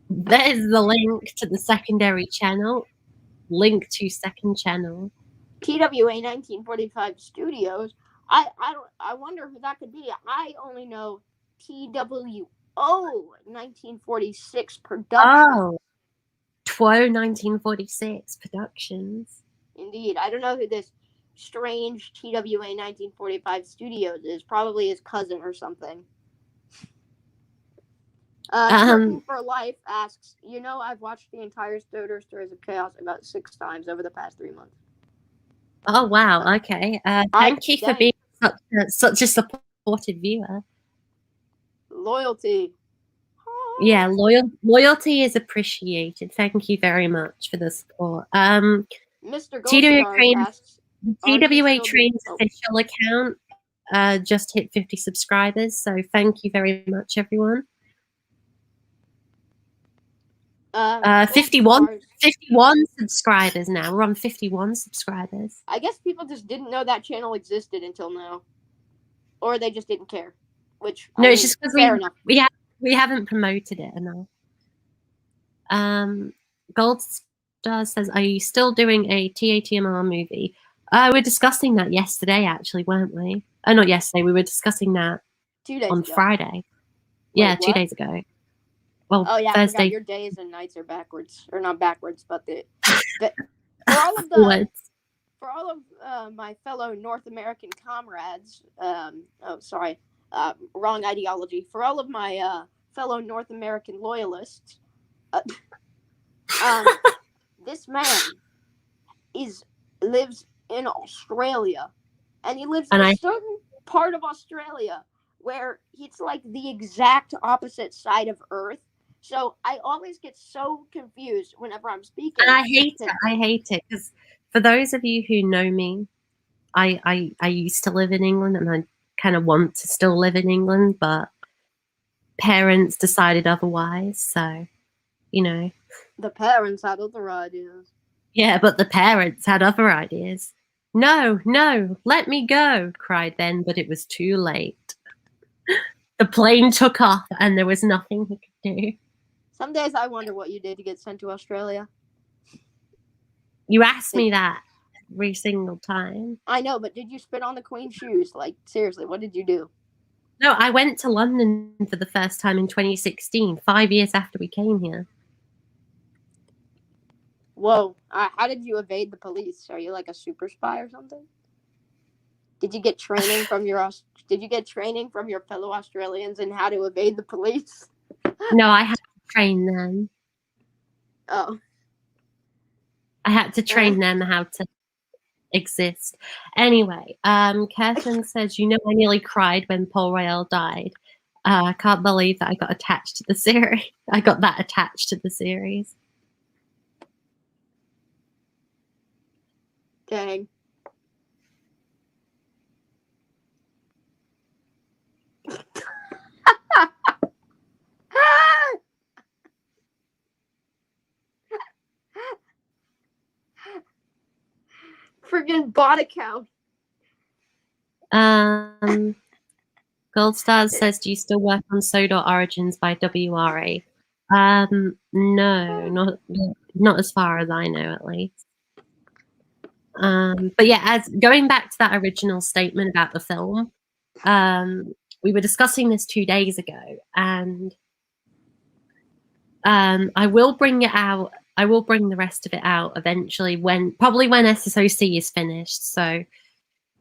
There's the link to the secondary channel. Link to second channel. TWA 1945 Studios. I wonder who that could be. I only know TWO 1946 Productions. Oh, TWO 1946 Productions. Indeed, I don't know who this strange TWA 1945 Studios is. Probably his cousin or something. Curtain for Life asks, I've watched the entire Sodar Stories of Chaos about 6 times over the past 3 months. Oh, wow. Okay. Thank you for being such a supportive viewer. Loyalty. Yeah, loyalty is appreciated. Thank you very much for the support. Mr. TWA Trains official account just hit 50 subscribers, so thank you very much, everyone. 51 subscribers now. We're on 51 subscribers. I guess people just didn't know that channel existed until now, or they just didn't care. Which it's just because we haven't promoted it enough. Gold Star says, "Are you still doing a TATMR movie?" We were discussing that yesterday, actually, weren't we? Oh, not yesterday. We were discussing that 2 days on ago. Friday. Yeah, 2 days ago. Well, oh yeah, Thursday. I forgot your days and nights are backwards, or not backwards, but for all of my fellow North American comrades. Wrong ideology. For all of my fellow North American loyalists, this man lives in Australia, and he lives in a certain part of Australia where it's like the exact opposite side of Earth. So I always get so confused whenever I'm speaking. And I hate it because for those of you who know me, I used to live in England, and I kind of want to still live in England, but parents decided otherwise. So, the parents had other ideas. Yeah, but the parents had other ideas. No, let me go, cried Ben, but it was too late. The plane took off, and there was nothing he could do. Some days I wonder what you did to get sent to Australia. You ask me that every single time. I know, but did you spit on the Queen's shoes? Like, seriously, what did you do? No, I went to London for the first time in 2016, 5 years after we came here. Whoa. How did you evade the police? Are you like a super spy or something? Did you get training from your fellow Australians in how to evade the police? No, I had to train them. Oh. I had to train them how to exist. Anyway, Curtin says, I nearly cried when Paul Royal died. I can't believe that I got attached to the series. I got that attached to the series. Dang. Friggin' bought a cow. Gold Stars says, do you still work on Sodar Origins by WRA? No, not as far as I know, at least. But yeah, as going back to that original statement about the film, we were discussing this 2 days ago, and I will bring it out. I will bring the rest of it out eventually, probably when SSOC is finished. So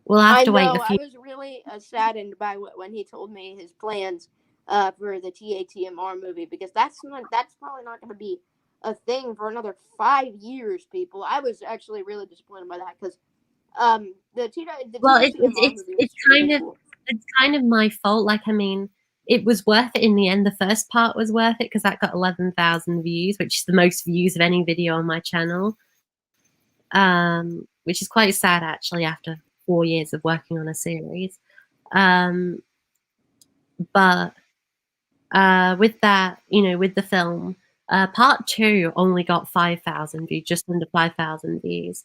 we'll have to wait a few. I was really saddened by when he told me his plans for the TATMR movie, because that's probably not going to be a thing for another 5 years, people. I was actually really disappointed by that, because the TATMR movie was really cool. It's kind of my fault. Like, I mean, it was worth it in the end. The first part was worth it because that got 11,000 views, which is the most views of any video on my channel. Which is quite sad, actually, after 4 years of working on a series. But with that, with the film, part 2 only got 5,000 views, just under 5,000 views.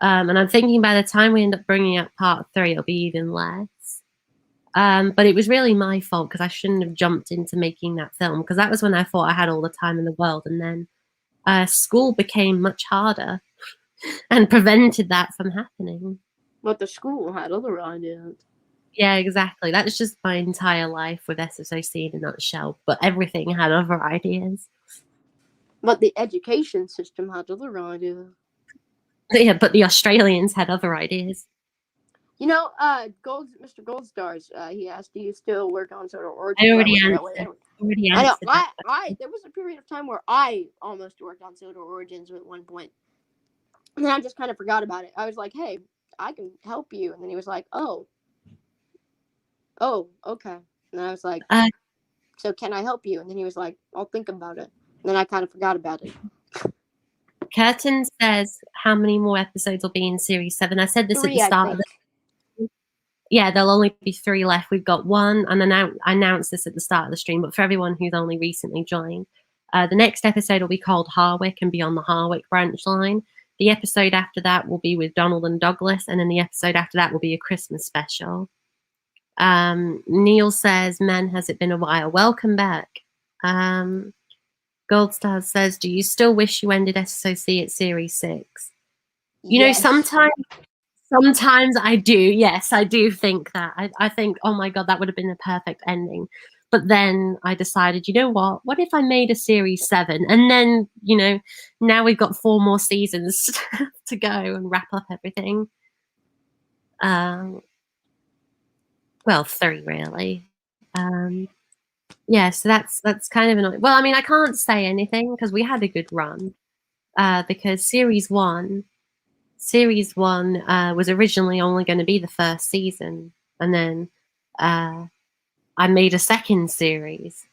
And I'm thinking by the time we end up bringing out part 3, it'll be even less. But it was really my fault, because I shouldn't have jumped into making that film, because that was when I thought I had all the time in the world. And then school became much harder and prevented that from happening. But the school had other ideas. Yeah, exactly. That's just my entire life with SSOC in a nutshell. But everything had other ideas. But the education system had other ideas. Yeah, but the Australians had other ideas. Mr. Goldstars, he asked, do you still work on Sodar Origins? I already answered. I know. There was a period of time where I almost worked on Sodar Origins at one point. And then I just kind of forgot about it. I was like, hey, I can help you. And then he was like, oh, okay. And I was like, so can I help you? And then he was like, I'll think about it. And then I kind of forgot about it. Curtin says, how many more episodes will be in Series 7? I said this 3, at the start of the... Yeah, there'll only be 3 left. We've got 1, and I announced this at the start of the stream, but for everyone who's only recently joined, the next episode will be called Harwick and Beyond the Harwick branch line. The episode after that will be with Donald and Douglas, and then the episode after that will be a Christmas special. Neil says, man, has it been a while? Welcome back. Gold Stars says, do you still wish you ended SSOC at Series 6? Yes. Sometimes I do. Yes, I do think that. I think, oh my God, that would have been a perfect ending. But then I decided, you know what? What if I made a Series 7? And then, now we've got 4 more seasons to go and wrap up everything. Well, 3 really. Yeah, so that's kind of annoying. Well, I mean, I can't say anything because we had a good run. Because Series 1 was originally only going to be the first season, and then I made a second series,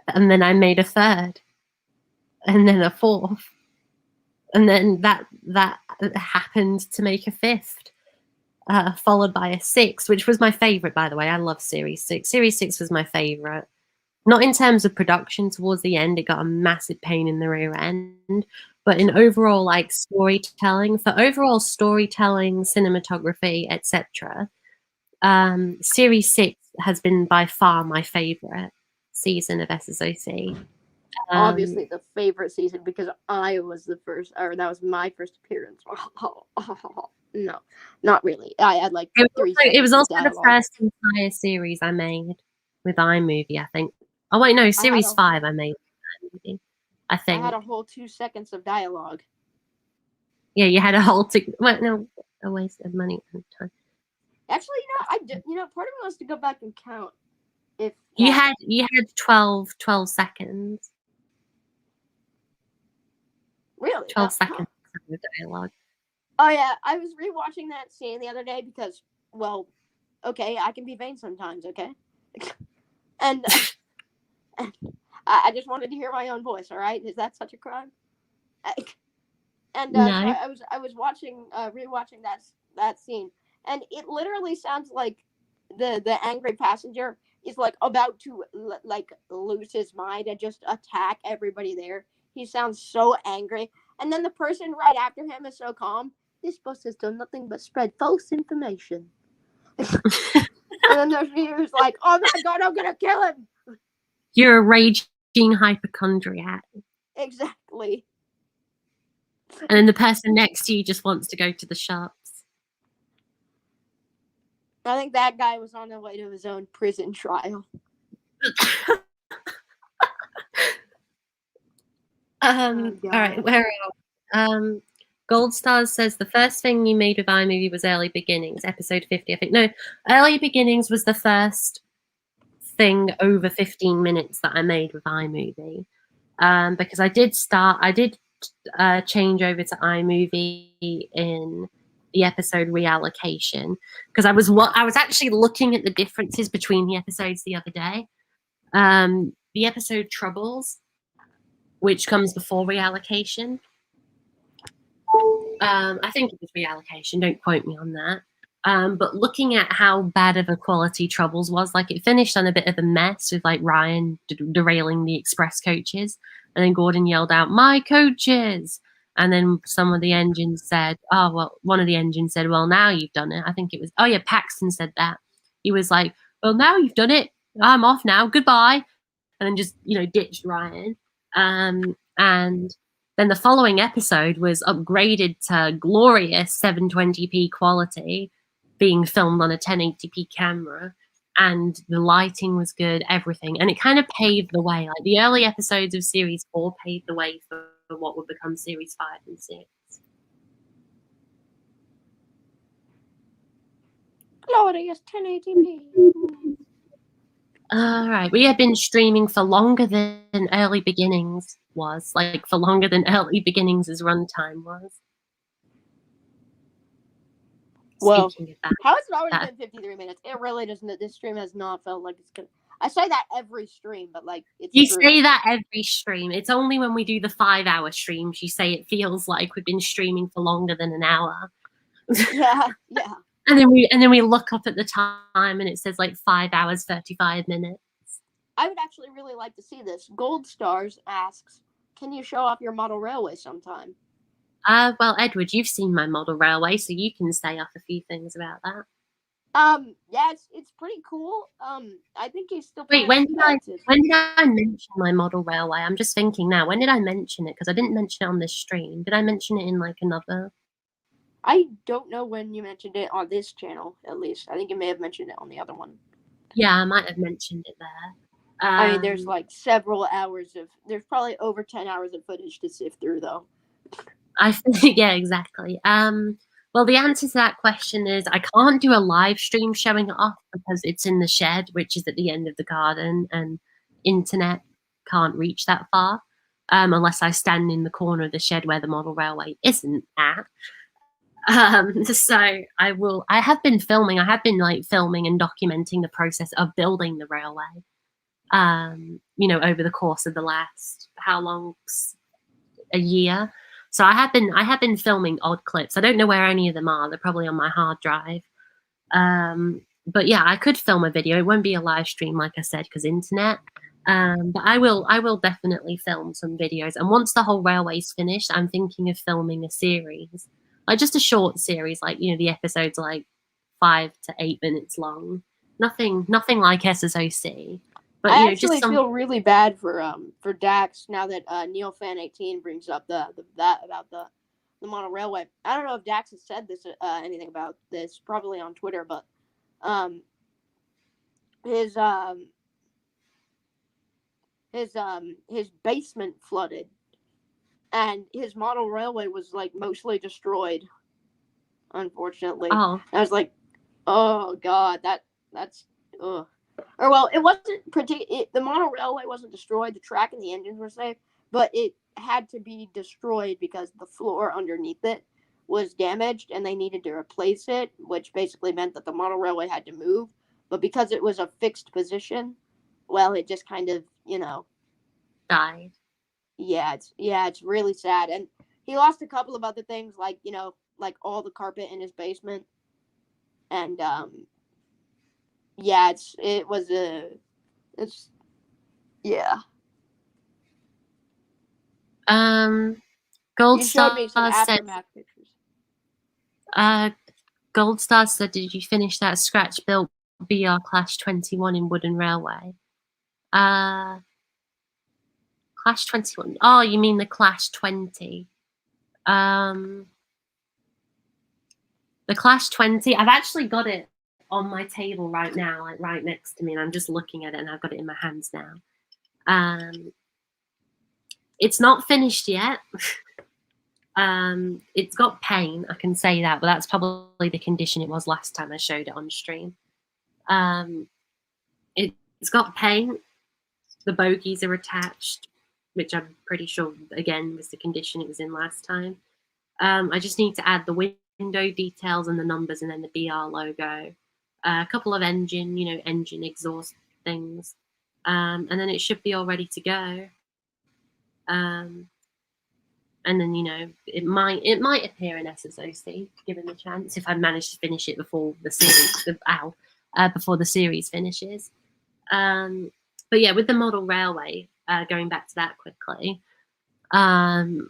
and then I made a third, and then a fourth, and then that happened to make a fifth, followed by a sixth, which was my favorite, by the way. I love Series 6. Series 6 was my favorite. Not in terms of production. Towards the end, it got a massive pain in the rear end. But in overall, storytelling, cinematography, etc., Series 6 has been by far my favorite season of SSOC. Obviously the favorite season, because I was the first, or that was my first appearance. No, not really. I had like 3 seconds. It was also the first entire series I made with iMovie, I think. Oh wait, no, Series 5 I made with iMovie, I think. I had a whole 2 seconds of dialogue. Yeah, you had a whole a waste of money and time. Actually, part of me wants to go back and count. If You that, had 12 seconds. really? 12 seconds of dialogue. Oh yeah, I was rewatching that scene the other day because, well, okay, I can be vain sometimes, okay, and I just wanted to hear my own voice. All right, is that such a crime? And so No. I was watching rewatching that scene, and it literally sounds like the angry passenger is like about to like lose his mind and just attack everybody there. He sounds so angry, and then the person right after him is so calm. This bus has done nothing but spread false information. And then there's me who's like, "Oh my god, I'm gonna kill him!" You're a raging hypochondriac. Exactly. And then the person next to you just wants to go to the shops. I think that guy was on the way to his own prison trial. All right, where are we? Gold Stars says the first thing you made with iMovie was Early Beginnings, episode 50. I think no, Early Beginnings was the first thing over 15 minutes that I made with iMovie. Because I did change over to iMovie in the episode reallocation because I was actually looking at the differences between the episodes the other day. The episode Troubles, which comes before reallocation. I think it was reallocation. Don't quote me on that. But looking at how bad of a quality Troubles was, like it finished on a bit of a mess with like Ryan derailing the express coaches, and then Gordon yelled out, "My coaches!" And then some of the engines said, "Oh well," one of the engines said, "Well, now you've done it." I think it was, oh yeah, Paxton said that. He was like, "Well, now you've done it. I'm off now. Goodbye," and then just ditched Ryan. And then the following episode was upgraded to glorious 720p quality, being filmed on a 1080p camera, and the lighting was good, everything. And it kind of paved the way. Like the early episodes of Series 4 paved the way for what would become Series 5 and 6. Glorious 1080p. All right. We have been streaming for longer than Early Beginnings was, like for longer than Early Beginnings' runtime was. Well, Speaking of that, how has it already been 53 minutes? It really doesn't. This stream has not felt like it's gonna. I say that every stream, but like it's you true. say that every stream. It's only when we do the 5-hour streams you say it feels like we've been streaming for longer than an hour. Yeah. And then we look up at the time and it says like 5 hours 35 minutes. I would actually really like to see this. Gold Stars asks, "Can you show off your model railway sometime?" Well, Edward, you've seen my model railway, so you can say off a few things about that. Yeah, it's pretty cool. I think he's still. Wait, when did I mention my model railway? I'm just thinking now. When did I mention it? Because I didn't mention it on this stream. Did I mention it in like another? I don't know when you mentioned it on this channel. At least I think you may have mentioned it on the other one. Yeah, I might have mentioned it there. I mean, there's like several hours of. There's probably over 10 hours of footage to sift through, though. I think, yeah, exactly. Well, the answer to that question is I can't do a live stream showing it off because it's in the shed, which is at the end of the garden, and internet can't reach that far unless I stand in the corner of the shed where the model railway isn't at. So I have been filming. I have been like filming and documenting the process of building the railway. Over the course of the last a year. So I have been filming odd clips. I don't know where any of them are. They're probably on my hard drive. But yeah, I could film a video. It won't be a live stream, like I said, because internet. But I will definitely film some videos. And once the whole railway's finished, I'm thinking of filming a series, like just a short series, like the episodes are like 5 to 8 minutes long. Nothing like Ssoc. But I actually feel really bad for Dax now that NeilFan18 brings up that about the mono railway. I don't know if Dax has said this anything about this, probably on Twitter, but his basement flooded, and his model railway was like mostly destroyed. Unfortunately, oh, I was like, Oh God, that's ugh. Or well, it wasn't the monorail railway wasn't destroyed. The track and the engines were safe, but it had to be destroyed because the floor underneath it was damaged, and they needed to replace it, which basically meant that the monorail railway had to move. But because it was a fixed position, well, it just kind of Died. it's really sad, and he lost a couple of other things like like all the carpet in his basement, and yeah, it's yeah. Gold You showed me some Stars said, aftermath pictures. Gold Stars said, did you finish that scratch-built BR Clash 21 in Wooden Railway? Clash 21. Oh, you mean the Clash 20. The Clash 20, I've actually got it on my table right now, like right next to me, and I'm just looking at it, and I've got it in my hands now. It's not finished yet. It's got paint, I can say that, but that's probably the condition it was last time I showed it on stream. It's got paint. The bogies are attached, which I'm pretty sure, again, was the condition it was in last time. I just need to add the window details and the numbers and then the BR logo. A couple of engine exhaust things. And then it should be all ready to go. And then, it might appear in SSOC, given the chance, if I manage to finish it before the series, before the series finishes. But yeah, with the model railway, going back to that quickly, the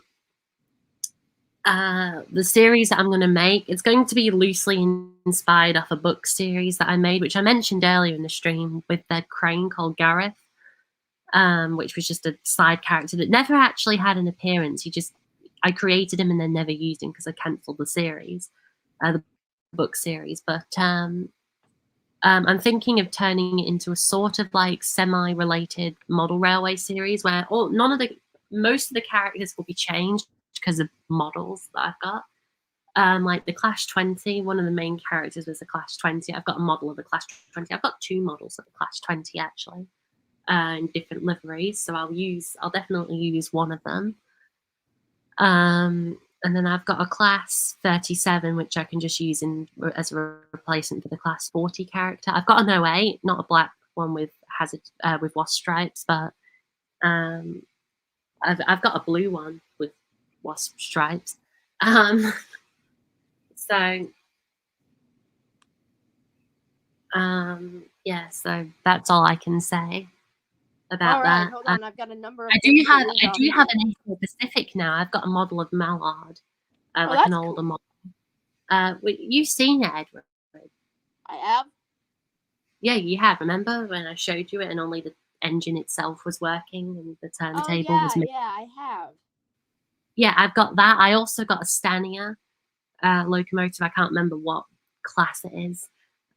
series that I'm going to make, it's going to be loosely inspired off a book series that I made, which I mentioned earlier in the stream, with the crane called Gareth, which was just a side character that never actually had an appearance. I created him and then never used him because I cancelled the series, the book series. But I'm thinking of turning it into a sort of like semi-related model railway series where most of the characters will be changed because of models that I've got. Like the Clash 20, one of the main characters was the Clash 20. I've got a model of the Clash 20. I've got 2 models of the Clash 20 actually, in different liveries. So I'll definitely use one of them. And then I've got a Class 37, which I can just use as a replacement for the Class 40 character. I've got an 08, not a black one with wasp stripes, but I've got a blue one with wasp stripes. So yeah, so that's all I can say about that. Hold on, I've got a number of I do have an Asia Pacific now. I've got a model of Mallard, like an older model. You've seen it, Edward. I have. Yeah, you have. Remember when I showed you it and only the engine itself was working and the turntable was missing? Yeah, I have. Yeah, I've got that. I also got a Stania locomotive. I can't remember what class it is.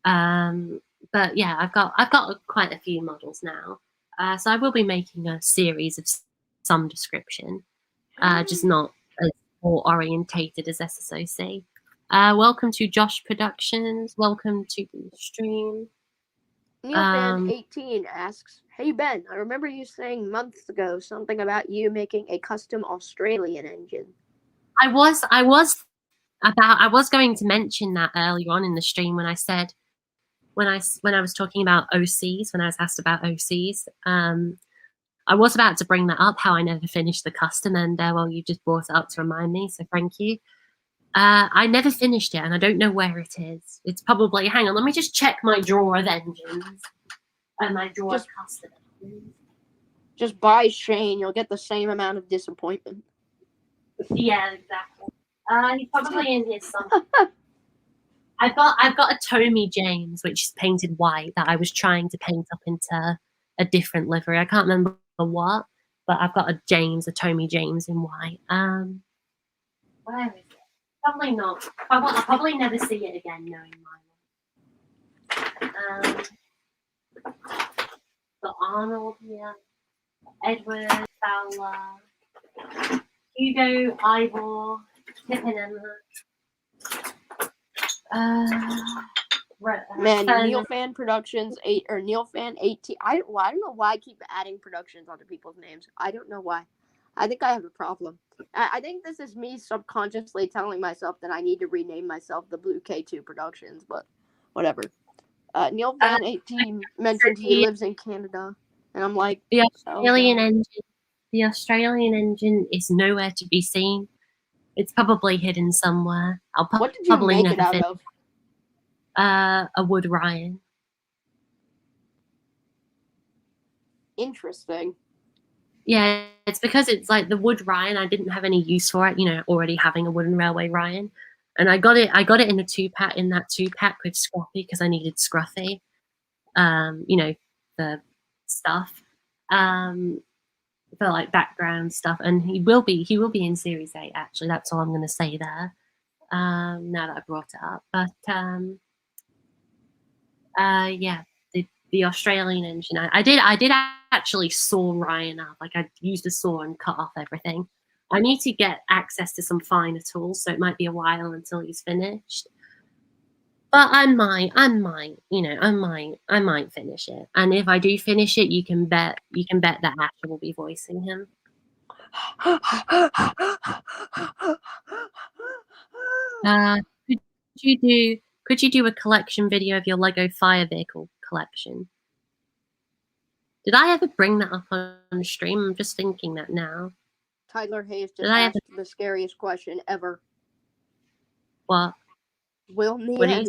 But yeah, I've got quite a few models now. So I will be making a series of some description, just not as more orientated as SSOC. Welcome to Josh Productions. Welcome to the stream. Neilfan18 asks, "Hey Ben, I remember you saying months ago something about you making a custom Australian engine." I was going to mention that earlier on in the stream when I said when I was talking about OCs, when I was asked about OCs. I was about to bring that up, how I never finished the custom, and well, you just brought it up to remind me, so thank you. I never finished it, and I don't know where it is. It's probably, hang on, let me just check my drawer of engines and my drawer of custom engines. Just buy Shane, you'll get the same amount of disappointment. Yeah, exactly. He's probably in here somewhere. I've got a Tommy James, which is painted white, that I was trying to paint up into a different livery. I can't remember what, but I've got a Tommy James in white. Where is it? Probably not. I'll probably never see it again, knowing my one. Got Arnold here, Edward, Fowler, Hugo, Ivor, Pip and Emma, Man, Fan- Neil Fan Productions 8 or Neil Fan 18. I don't know why I keep adding productions onto people's names. I don't know why. I think I have a problem. I think this is me subconsciously telling myself that I need to rename myself the Blue K2 Productions, but whatever. Neil Fan 18 mentioned he lives in Canada, and I'm like, the oh Australian god. engine. The Australian engine is nowhere to be seen. It's probably hidden somewhere. I'll What did you probably make it never out finish. of? A wood Ryan. Interesting. Yeah, it's because it's like the wood Ryan. I didn't have any use for it, already having a wooden railway Ryan, and I got it in a 2-pack, in that 2-pack with Scruffy, because I needed Scruffy, the stuff, for like background stuff, and he will be in Series 8. Actually, that's all I'm going to say there. Now that I brought it up, but yeah. The Australian engine. I did actually saw Ryan up. Like, I used a saw and cut off everything. I need to get access to some finer tools, so it might be a while until he's finished. But I might finish it. And if I do finish it, you can bet that Asher will be voicing him. Could you do a collection video of your Lego Fire Vehicle collection? Did I ever bring that up on stream? I'm just thinking that now. Tyler Hayes just asked the scariest question ever. What? Will Nia,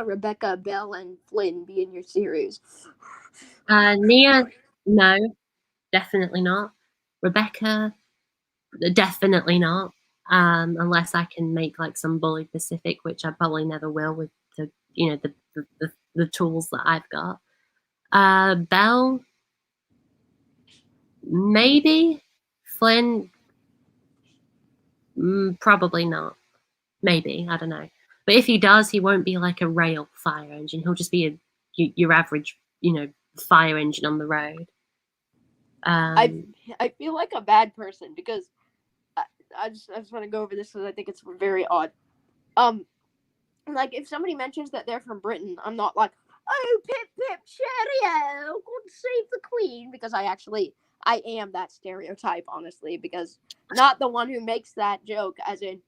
Rebecca, Belle, and Flynn be in your series? Nia, no, definitely not. Rebecca, definitely not. Unless I can make like some Bully Pacific, which I probably never will with the tools that I've got. Belle, maybe. Flynn, probably not. Maybe, I don't know. But if he does, he won't be like a rail fire engine. He'll just be your average, fire engine on the road. I feel like a bad person because I just want to go over this because I think it's very odd. Like if somebody mentions that they're from Britain, I'm not like, oh, pip pip cheerio, God save the Queen, because I am that stereotype, honestly, because not the one who makes that joke, as in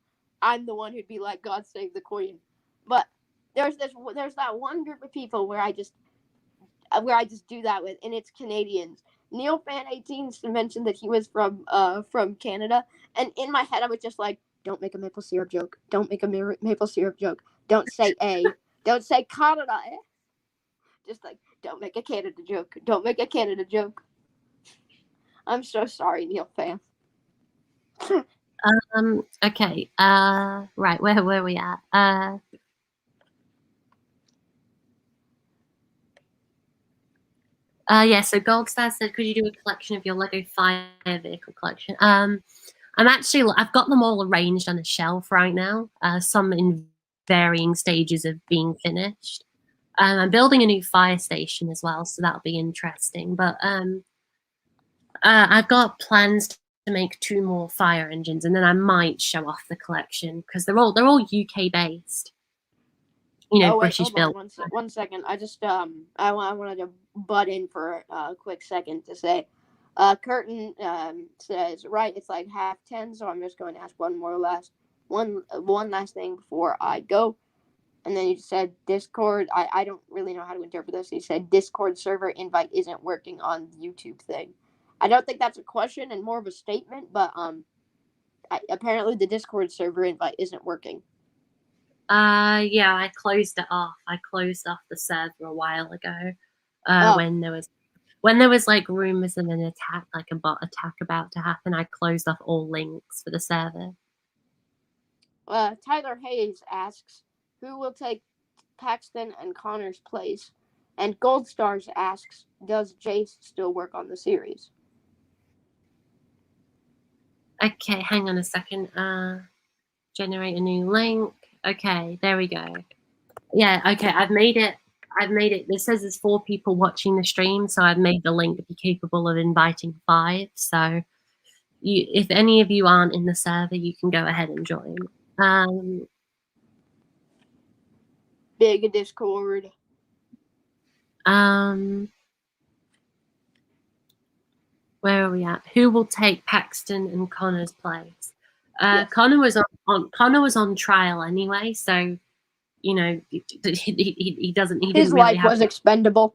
I'm the one who'd be like, God save the Queen. But there's that one group of people where I just do that with, and it's Canadians. Neil Fan 18 mentioned that he was from Canada, and in my head I was just like, don't make a maple syrup joke. Don't make a maple syrup joke. Don't say A. Don't say Canada. Just like, don't make a Canada joke. Don't make a Canada joke. I'm so sorry, Neil Fan. Okay. Right. Where were we at? Yeah. So Goldstar said, could you do a collection of your Lego Fire Vehicle collection? I've got them all arranged on a shelf right now. Some in varying stages of being finished. I'm building a new fire station as well, so that'll be interesting. But I've got plans to make 2 more fire engines, and then I might show off the collection because they're all UK based. British built. One second. I just I wanted to butt in for a quick second to say, Curtin says, right, it's like 10:30, so I'm just going to ask one last thing before I go. And then he said Discord. I don't really know how to interpret this. He said Discord server invite isn't working on the YouTube thing. I don't think that's a question and more of a statement, but apparently the Discord server invite isn't working. Yeah, I closed it off. I closed off the server a while ago. When there was like rumors of an attack, like a bot attack about to happen, I closed off all links for the server. Tyler Hayes asks, who will take Paxton and Connor's place? And Gold Stars asks, does Jace still work on the series? Okay, hang on a second. Generate a new link. Okay, there we go. Yeah, okay, I've made it. This says there's 4 people watching the stream, so I've made the link be capable of inviting 5. So if any of you aren't in the server, you can go ahead and join. Big Discord. Where are we at? Who will take Paxton and Connor's place? Yes. Connor was on trial anyway, so you know he doesn't. He His didn't really life have. was expendable.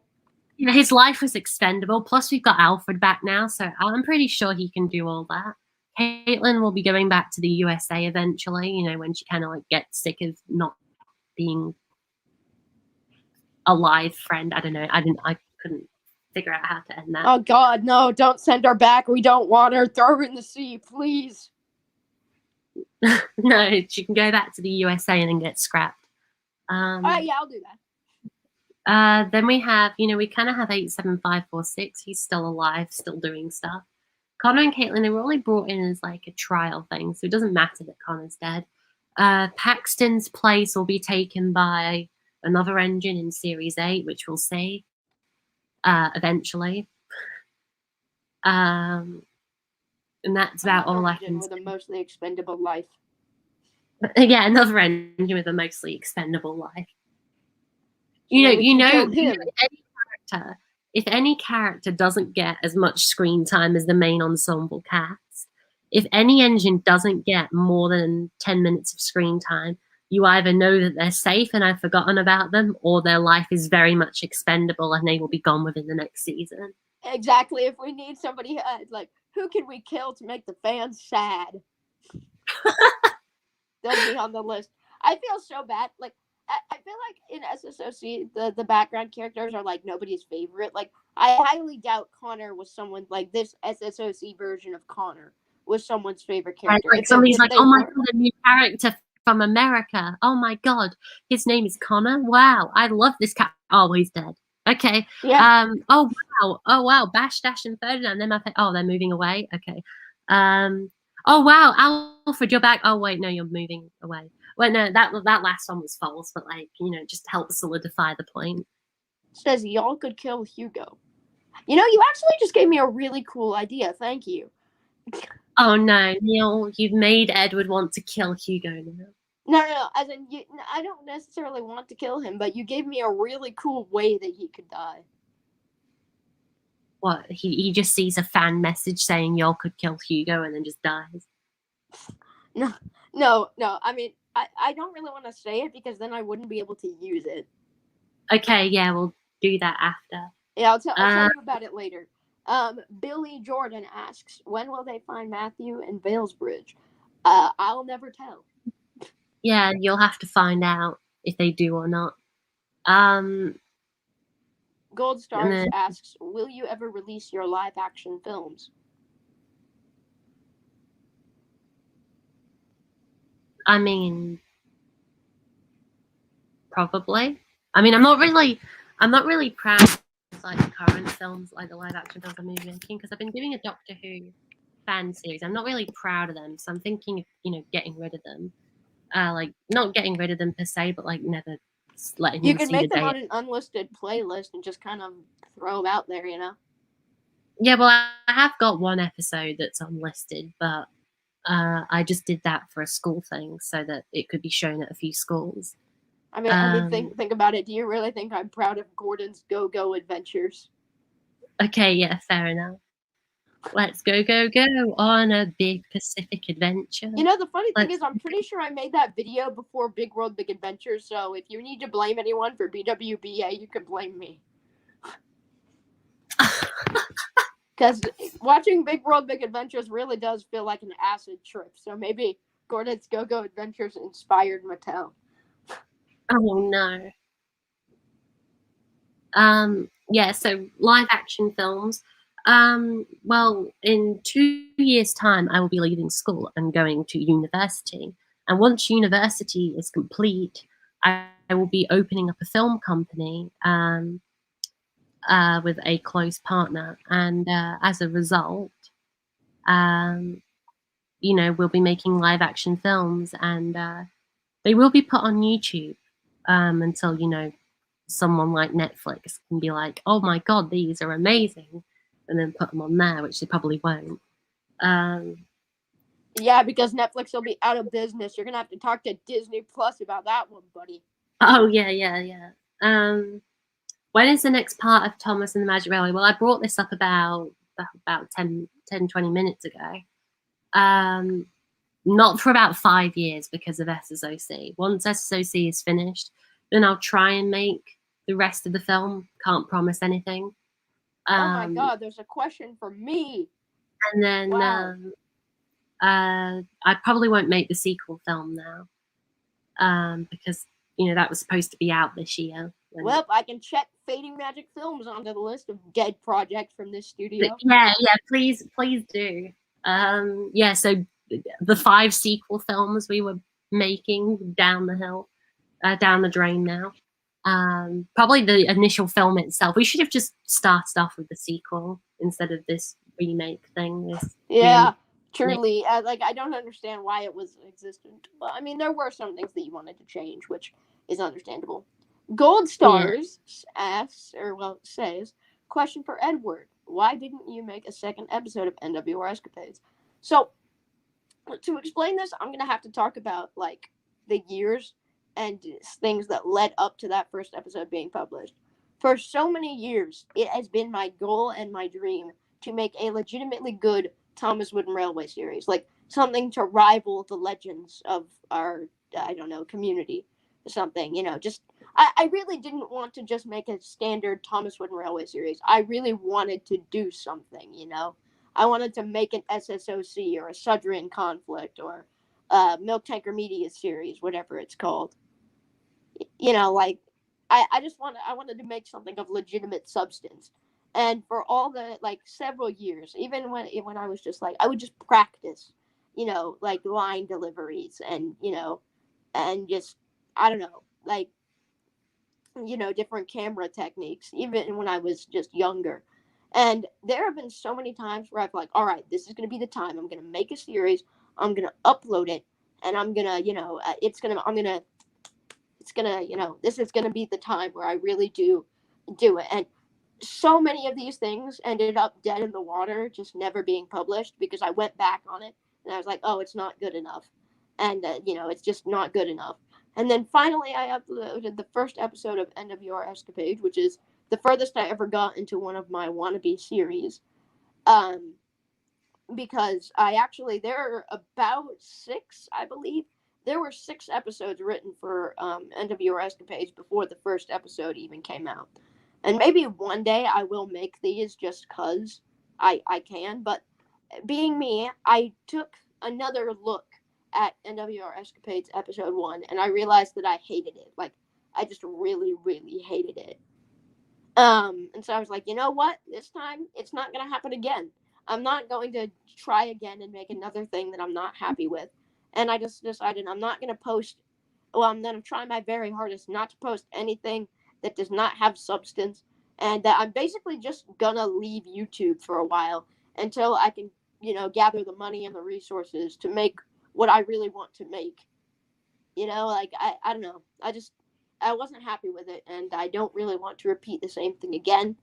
You know, his life was expendable. Plus, we've got Alfred back now, so I'm pretty sure he can do all that. Caitlin will be going back to the USA eventually. You know, when she kind of like gets sick of not being a live friend. I don't know. I couldn't figure out how to end that. Oh God, no! Don't send her back. We don't want her. Throw her in the sea, please. No, she can go back to the USA and then get scrapped. Yeah, I'll do that. Then we have, we kind of have 87546. He's still alive, still doing stuff. Connor and Caitlin, they were only brought in as like a trial thing, so it doesn't matter that Connor's dead. Paxton's place will be taken by another engine in Series 8, which we'll see eventually. And that's about all I can say. With a mostly expendable life. Yeah, another engine with a mostly expendable life. So if any character doesn't get as much screen time as the main ensemble cast, if any engine doesn't get more than 10 minutes of screen time, you either know that they're safe and I've forgotten about them, or their life is very much expendable and they will be gone within the next season. Exactly. If we need somebody, like, who can we kill to make the fans sad? They'll be on the list. I feel so bad. Like, I feel like in SSOC, the background characters are like nobody's favorite. Like, I highly doubt Connor was someone like this SSOC version of Connor was someone's favorite character. Like somebody's like, oh my God, a new character from America. Oh my God, his name is Connor. Wow, I love this cat. Oh, he's dead. Okay. Yeah. Oh wow. Bash, Dash, and Ferdinand. Then they're moving away. Okay. Oh wow, Alfred, you're back. Oh wait, no, you're moving away. Wait, no, that last one was false, but like, just help solidify the point. Says y'all could kill Hugo. You actually just gave me a really cool idea. Thank you. Oh no, Neil, you've made Edward want to kill Hugo now. No. As in, I don't necessarily want to kill him, but you gave me a really cool way that he could die. What? He just sees a fan message saying y'all could kill Hugo and then just dies. No. I mean, I don't really want to say it because then I wouldn't be able to use it. Okay, yeah, we'll do that after. Yeah, I'll tell you about it later. Billy Jordan asks, when will they find Matthew in Valesbridge? I'll never tell. Yeah, you'll have to find out if they do or not. Gold Stars asks, will you ever release your live action films? I mean, probably. I mean, I'm not really proud of like the current films, like the live action films I'm making, because I've been doing a Doctor Who fan series. I'm not really proud of them, so I'm thinking of, getting rid of them. Like not getting rid of them per se, but like never letting you them can see make the them day. on an unlisted playlist and just kind of throw them out there, Yeah, well, I have got one episode that's unlisted, but I just did that for a school thing so that it could be shown at a few schools. I mean, think about it. Do you really think I'm proud of Gordon's Go-Go Adventures? Okay, yeah, fair enough. Let's go on a big Pacific adventure. The funny thing is, I'm pretty sure I made that video before Big World Big Adventures, so if you need to blame anyone for BWBA, you can blame me. Because watching Big World Big Adventures really does feel like an acid trip, so maybe Gordon's Go-Go Adventures inspired Mattel. Oh no. Yeah, so live action films. Well, in 2 years' time, I will be leaving school and going to university. And once university is complete, I will be opening up a film company with a close partner. And as a result, we'll be making live action films, and they will be put on YouTube until, someone like Netflix can be like, oh my God, these are amazing, and then put them on there, which they probably won't. Yeah, because Netflix will be out of business. You're going to have to talk to Disney Plus about that one, buddy. Oh, yeah. When is the next part of Thomas and the Magic Railway? Well, I brought this up about 20 minutes ago. Not for about 5 years because of SSOC. Once SSOC is finished, then I'll try and make the rest of the film. Can't promise anything. Oh my God, there's a question for me. And then Wow. I probably won't make the sequel film now because that was supposed to be out this year. Well, I can check Fading Magic Films onto the list of dead projects from this studio. Yeah, please do. So the 5 sequel films we were making down the hill, down the drain now. Probably the initial film itself. We should have just started off with the sequel instead of this remake thing. Yeah, truly. I don't understand why it was existent, but I mean, there were some things that you wanted to change, which is understandable. Gold Stars says, question for Edward: why didn't you make a second episode of NWR Escapades? So, to explain this, I'm gonna have to talk about the years and things that led up to that first episode being published. For so many years, it has been my goal and my dream to make a legitimately good Thomas Wooden Railway series, like something to rival the legends of our, I don't know, community or something. I really didn't want to just make a standard Thomas Wooden Railway series. I really wanted to do something. I wanted to make an SSOC or a Sudrian Conflict or Milk Tanker Media series, whatever it's called. I wanted to make something of legitimate substance. And for all the several years, even when I was just I would just practice, line deliveries and just I don't know, different camera techniques, even when I was just younger. And there have been so many times where I've all right, this is going to be the time. I'm going to make a series. I'm going to upload it, and I'm going to, this is going to be the time where I really do it. And so many of these things ended up dead in the water, just never being published because I went back on it and I was like, oh, it's not good enough. And, it's just not good enough. And then finally, I uploaded the first episode of NWR Escapade, which is the furthest I ever got into one of my wannabe series. Because there are about 6, I believe. There were 6 episodes written for NWR Escapades before the first episode even came out. And maybe one day I will make these just because I can. But being me, I took another look at NWR Escapades episode 1 and I realized that I hated it. I just really, really hated it. And so I was like, you know what? This time it's not going to happen again. I'm not going to try again and make another thing that I'm not happy with. And I just decided I'm not going to post. Well, I'm going to try my very hardest not to post anything that does not have substance. And that I'm basically just going to leave YouTube for a while until I can, gather the money and the resources to make what I really want to make. I don't know. I wasn't happy with it, and I don't really want to repeat the same thing again.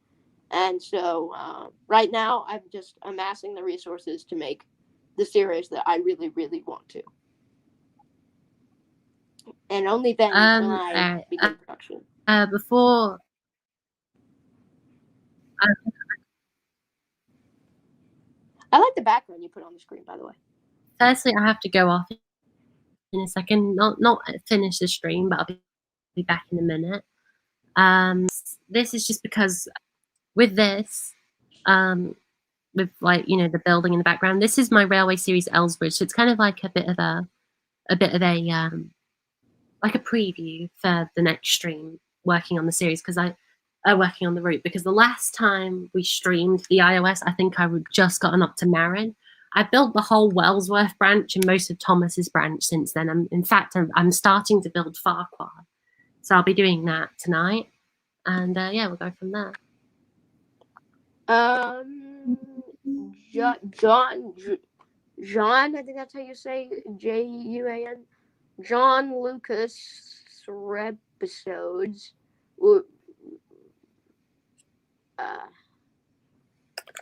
And so right now, I'm just amassing the resources to make the series that I really, really want to. And only then will I begin production. Before I like the background you put on the screen, by the way. Firstly, I have to go off in a second. Not finish the stream, but I'll be back in a minute. This is just because with this, with the building in the background, this is my railway series Ellsbridge. So it's kind of like a bit of a like a preview for the next stream working on the series because working on the route because the last time we streamed the iOS, I think I would just gotten up to Marin. I built the whole Wellsworth branch and most of Thomas's branch since then. In fact, I'm starting to build Farquhar. So I'll be doing that tonight. And we'll go from there. John, I think that's how you say Juan. John Lucas episodes.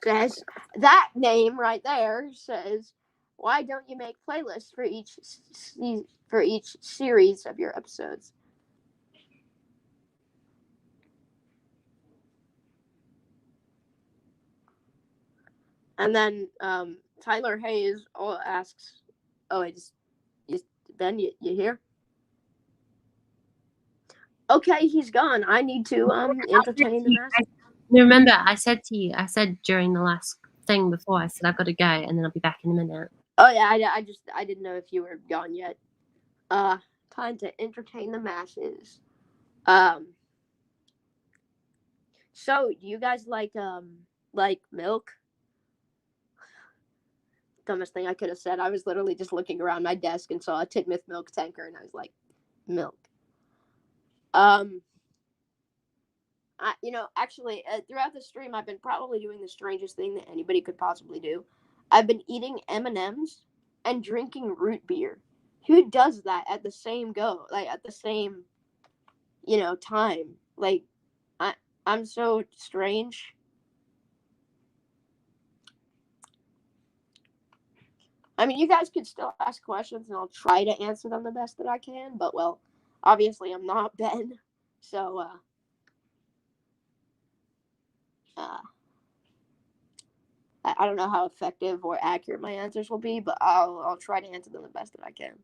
Says that name right there says, why don't you make playlists for each series of your episodes? And then Tyler Hayes asks, "Oh, Ben, you here?" Okay, he's gone. I need to entertain the masses. Remember, I said during the last thing before, I said I've got to go, and then I'll be back in a minute. Oh yeah, I didn't know if you were gone yet. Time to entertain the masses. So do you guys like milk? Dumbest thing I could have said. I was literally just looking around my desk and saw a Tidmouth milk tanker, and I was like, milk. Actually, throughout the stream, I've been probably doing the strangest thing that anybody could possibly do. I've been eating M&Ms and drinking root beer. Who does that at the same go? Like at the same, time? Like, I'm so strange. I mean, you guys could still ask questions, and I'll try to answer them the best that I can. But well, obviously, I'm not Ben, so I don't know how effective or accurate my answers will be, but I'll try to answer them the best that I can.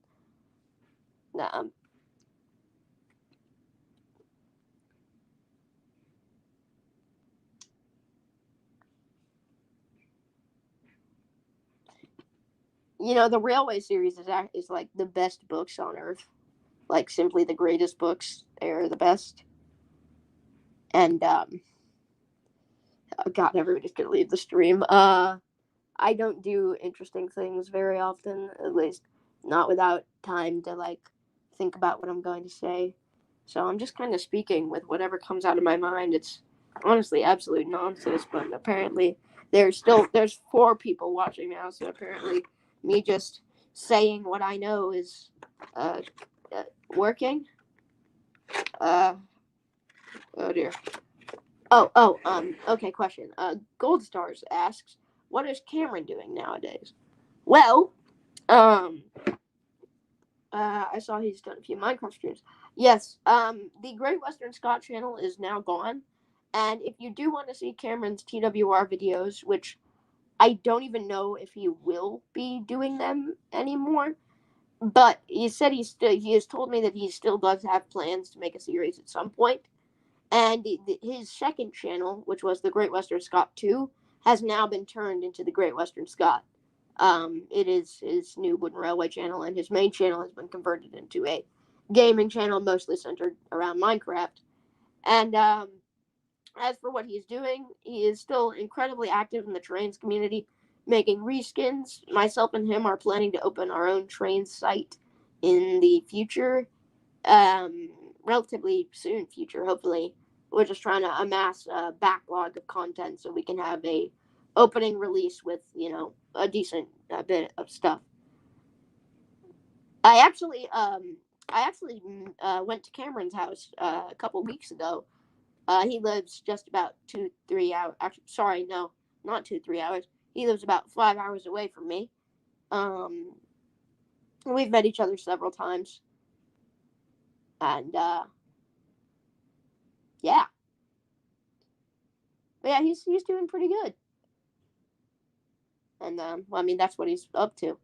The Railway series is like the best books on earth, like simply the greatest books. They're the best, and oh God, everybody's gonna leave the stream. I don't do interesting things very often, at least not without time to like think about what I'm going to say. So I'm just kind of speaking with whatever comes out of my mind. It's honestly absolute nonsense, but apparently there's 4 people watching now, so apparently me just saying what I know is working. Oh dear. Okay, question. Gold Stars asks, what is Cameron doing nowadays? Well, I saw he's done a few Minecraft streams. Yes, the Great Western Scott channel is now gone. And if you do want to see Cameron's TWR videos, which I don't even know if he will be doing them anymore, but he said he has told me that he still does have plans to make a series at some point. And his second channel, which was the Great Western Scott 2, has now been turned into the Great Western Scott. It is his new Wooden Railway channel, and his main channel has been converted into a gaming channel, mostly centered around Minecraft. And as for what he's doing, he is still incredibly active in the trains community, making reskins. Myself and him are planning to open our own train site in the future, relatively soon future, hopefully. We're just trying to amass a backlog of content so we can have a opening release with a decent bit of stuff. I actually went to Cameron's house a couple weeks ago. He lives just about 2-3 hours. Actually, sorry, no, not 2-3 hours. He lives about 5 hours away from me. We've met each other several times, and yeah. But yeah, he's doing pretty good. And well, I mean, that's what he's up to.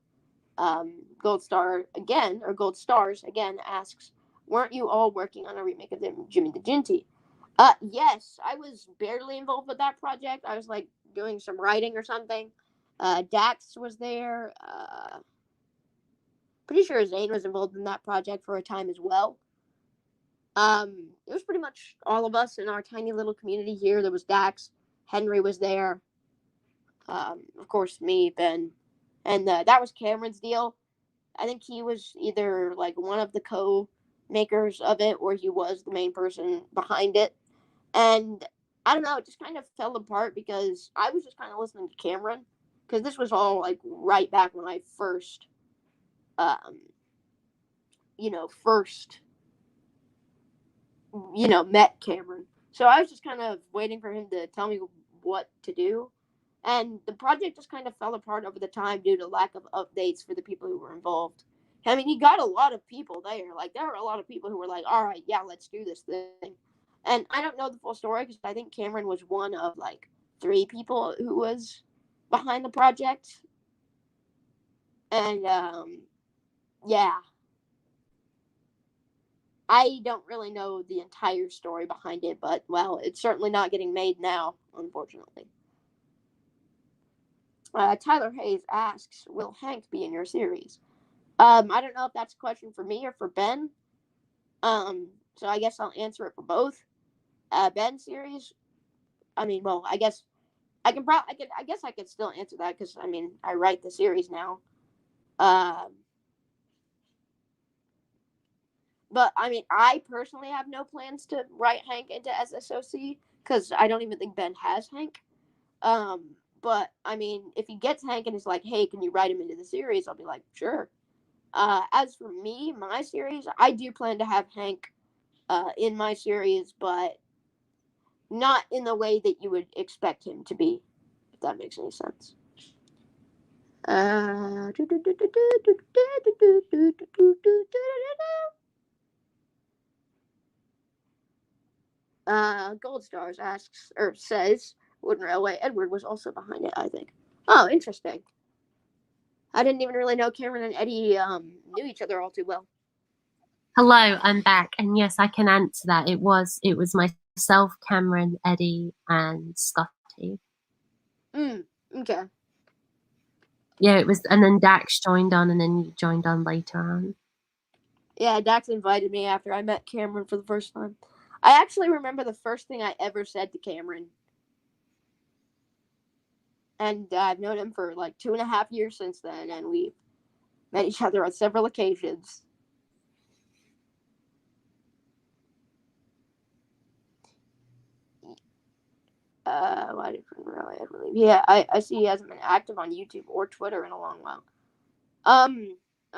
Gold Stars again asks, weren't you all working on a remake of Jimmy the Ginty? Yes, I was barely involved with that project. I was like doing some writing or something. Dax was there. Pretty sure Zane was involved in that project for a time as well. It was pretty much all of us in our tiny little community here. There was Dax, Henry was there. Of course, me, Ben, and that was Cameron's deal. I think he was either like one of the co-makers of it, or he was the main person behind it. And I don't know, it just kind of fell apart because I was just kind of listening to Cameron, because this was all like right back when I first, met Cameron. So I was just kind of waiting for him to tell me what to do. And the project just kind of fell apart over the time due to lack of updates for the people who were involved. I mean, he got a lot of people there. Like, there were a lot of people who were like, all right, yeah, let's do this thing. And I don't know the full story because I think Cameron was one of like 3 people who was behind the project. And yeah, I don't really know the entire story behind it, but well, it's certainly not getting made now, unfortunately. Tyler Hayes asks, "Will Hank be in your series?" I don't know if that's a question for me or for Ben. So I guess I'll answer it for both. Ben's series. I mean, well, I guess I can probably, I guess I could still answer that because I mean, I write the series now. But I mean, I personally have no plans to write Hank into SSOC because I don't even think Ben has Hank. But I mean, if he gets Hank and is like, "Hey, can you write him into the series?" I'll be like, "Sure." As for me, my series, I do plan to have Hank in my series, but not in the way that you would expect him to be, if that makes any sense. Gold Stars asks or says Wooden Railway Edward was also behind it. I think. Oh, interesting. I didn't even really know Cameron and Eddie knew each other all too well. Hello, I'm back, and yes, I can answer that. It was myself, Cameron, Eddie, and Scotty. Okay. Yeah, it was, and then Dax joined on, and then you joined on later on. Yeah, Dax invited me after I met Cameron for the first time. I actually remember the first thing I ever said to Cameron. And I've known him for like 2.5 years since then, and we've met each other on several occasions. Why did I believe? Yeah, I see he hasn't been active on YouTube or Twitter in a long while. I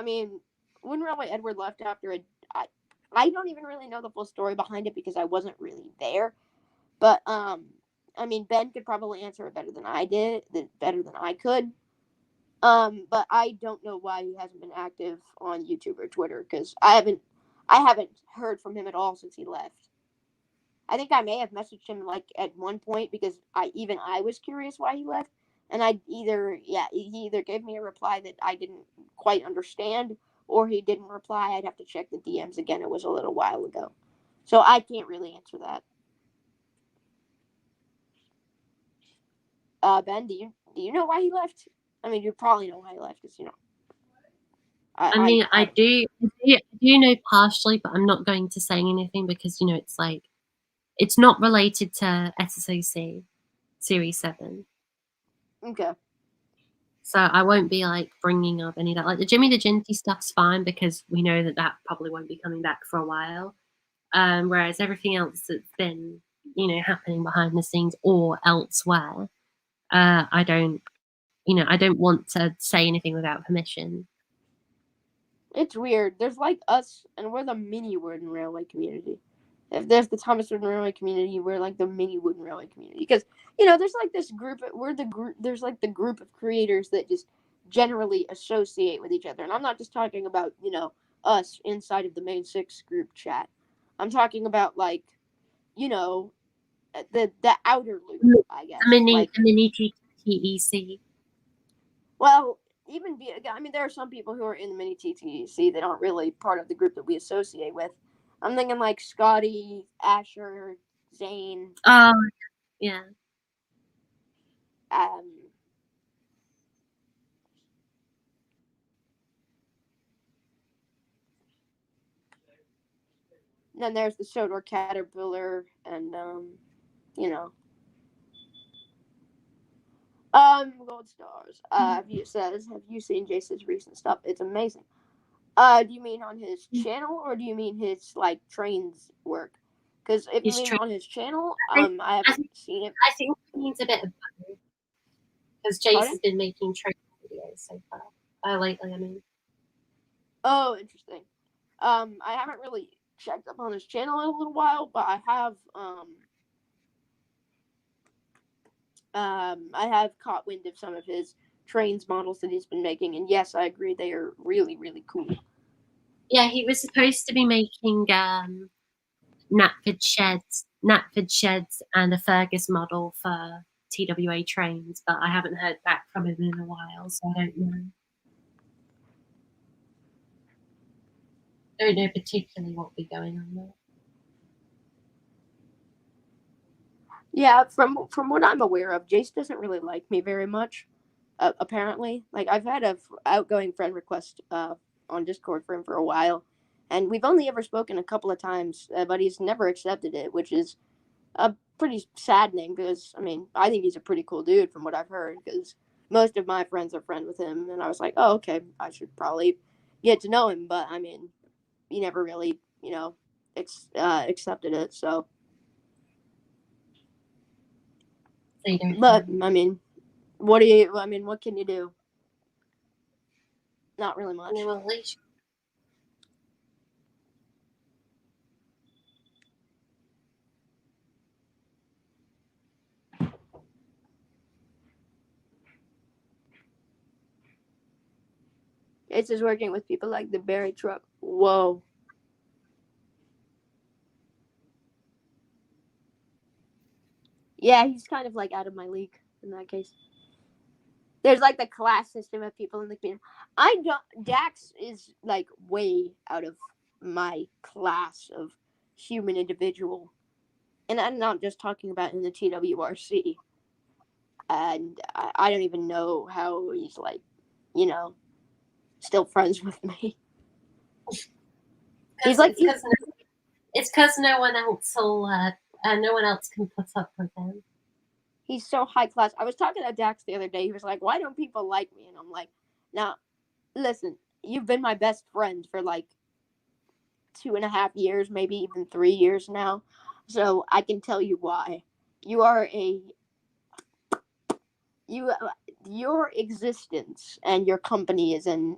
mean, when Railway Edward left after I don't even really know the full story behind it because I wasn't really there. But I mean, Ben could probably answer it better than I did, better than I could. But I don't know why he hasn't been active on YouTube or Twitter because I haven't heard from him at all since he left. I think I may have messaged him like at one point because I was curious why he left, and he either gave me a reply that I didn't quite understand, or he didn't reply. I'd have to check the DMs again. It was a little while ago, so I can't really answer that. Ben, do you know why he left? I mean, you probably know why he left because I mean, I do know partially, but I'm not going to say anything because it's like it's not related to SSOC Series 7. Okay. So I won't be like bringing up any of that. Like the Jimmy the Ginty stuff's fine because we know that probably won't be coming back for a while. Whereas everything else that's been happening behind the scenes or elsewhere, I don't want to say anything without permission. It's weird. There's like us, and we're the mini Wooden Railway community. If there's the Thomas Wooden Railway community, we're like the mini Wooden Railway community. Because there's like this group. We're the group. There's like the group of creators that just generally associate with each other. And I'm not just talking about us inside of the main six group chat. I'm talking about like the outer loop, I guess. The mini TTEC. Well, I mean, there are some people who are in the mini TTC that aren't really part of the group that we associate with. I'm thinking like Scotty, Asher, Zane. Oh, yeah. Then there's the Sodar Caterpillar, and Gold Stars. Have you seen Jason's recent stuff? It's amazing. Do you mean on his channel or do you mean his like trains work? Because if you mean on his channel, I haven't seen it. I think it means a bit of both. Because Jason's been making train videos so far. Lately, I mean. Oh, interesting. I haven't really checked up on his channel in a little while, but I have caught wind of some of his trains models that he's been making, and yes, I agree they are really, really cool. Yeah, he was supposed to be making Knapford sheds and a Fergus model for TWA trains, but I haven't heard back from him in a while, so I don't know. I don't know particularly what will be going on there. Yeah, from what I'm aware of, Jace doesn't really like me very much. Apparently, like I've had a outgoing friend request on Discord for him for a while, and we've only ever spoken a couple of times, but he's never accepted it, which is pretty saddening because I mean I think he's a pretty cool dude from what I've heard because most of my friends are friends with him, and I was like, oh okay, I should probably get to know him, but I mean he never really accepted it, so. But I mean, what can you do? Not really much. Yeah, well, at least It's just working with people like the Berry Truck. Whoa. Yeah, he's kind of like out of my league in that case. There's like the class system of people in the community. Dax is like way out of my class of human individual. And I'm not just talking about in the TWRC. And I don't even know how he's like, still friends with me. He's like, it's because no one else can put up with him. He's so high class. I was talking to Dax the other day. He was like, why don't people like me? And I'm like, now, listen, you've been my best friend for like 2.5 years, maybe even 3 years now. So I can tell you why. Your existence and your company is an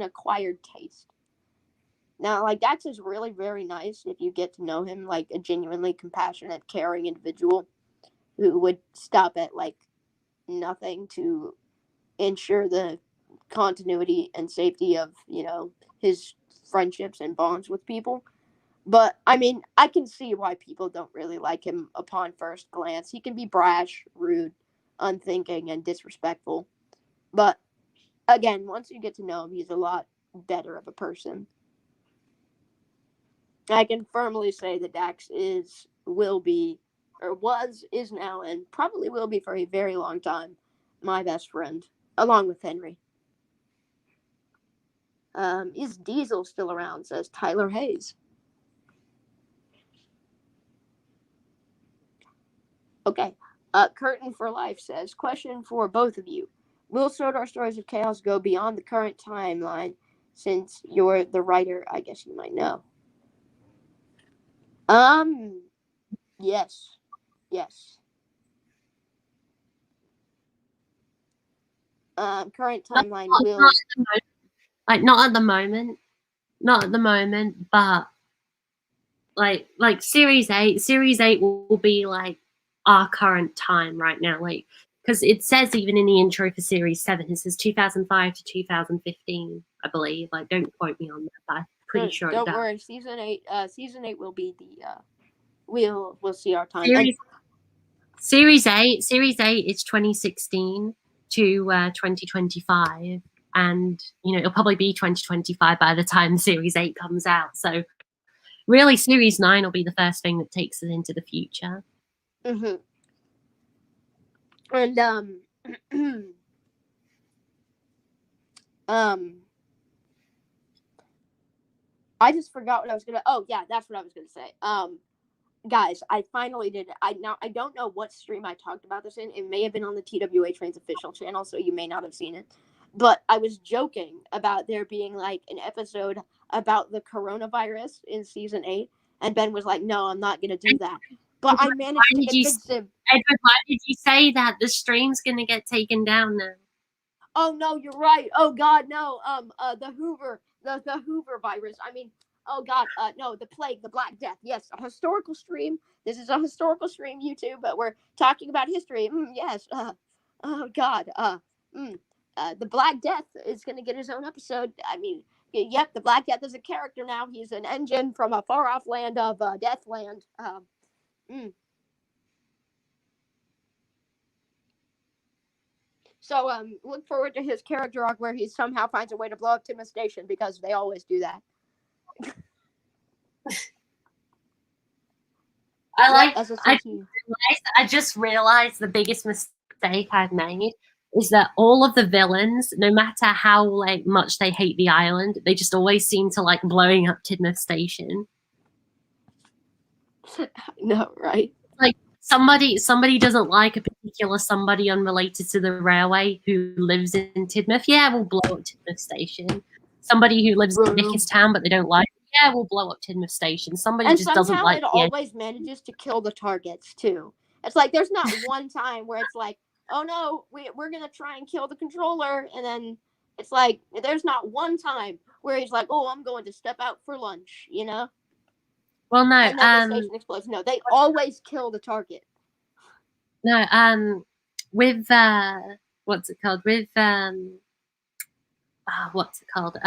acquired taste. Now, like, Dax is really very nice if you get to know him, like a genuinely compassionate, caring individual who would stop at like nothing to ensure the continuity and safety of his friendships and bonds with people. But I mean, I can see why people don't really like him upon first glance. He can be brash, rude, unthinking, and disrespectful. But again, once you get to know him, he's a lot better of a person. I can firmly say that Dax will be, or was, is now, and probably will be for a very long time, my best friend, along with Henry. Is Diesel still around? Says Tyler Hayes. Okay. Curtain for Life says, question for both of you. Will Sodar Stories of Chaos go beyond the current timeline? Since you're the writer, I guess you might know. Yes. Current timeline will... Not at the moment. Not at the moment, but like Series 8 will be like our current time right now, like, because it says even in the intro for Series 7, it says 2005 to 2015, I believe. Like, don't quote me on that, but I'm pretty sure it does. Don't worry, Season 8 will be the we'll see our time. Series 8 is 2016 to 2025, and it'll probably be 2025 by the time Series 8 comes out. So really, Series 9 will be the first thing that takes us into the future. Mm-hmm. And I just forgot what I was gonna. Oh yeah, that's what I was gonna say. Guys, I finally did it. I don't know what stream I talked about this in. It may have been on the TWA Trains official channel, so you may not have seen it. But I was joking about there being like an episode about the coronavirus in Season 8, and Ben was like, "No, I'm not gonna do that." But I managed to convince him. Edward, why did you say that? The stream's gonna get taken down now. Oh no, you're right. Oh God, no. The Hoover virus. I mean, oh God, no, the plague, the Black Death. Yes, a historical stream. This is a historical stream, YouTube, but we're talking about history. Yes. Oh God. The Black Death is gonna get his own episode. I mean, yep, the Black Death is a character now. He's an engine from a far off land of Deathland. So look forward to his character arc where he somehow finds a way to blow up Tidmouth Station, because they always do that. I just realized the biggest mistake I've made is that all of the villains, no matter how like much they hate the island, they just always seem to like blowing up Tidmouth Station. No, right? Like somebody doesn't like a particular somebody unrelated to the railway who lives in Tidmouth. Yeah, we'll blow up Tidmouth Station. Somebody who lives in Nickerstown but they don't like. Yeah, we'll blow up Tidmouth Station. Somebody and just doesn't like. And somehow it always manages to kill the targets too. It's like there's not one time where it's like, oh no, we're gonna try and kill the controller, and then it's like there's not one time where he's like, oh, I'm going to step out for lunch, you know? Well, no, and then the station explodes. No, they always kill the target. No, with what's it called? With what's it called?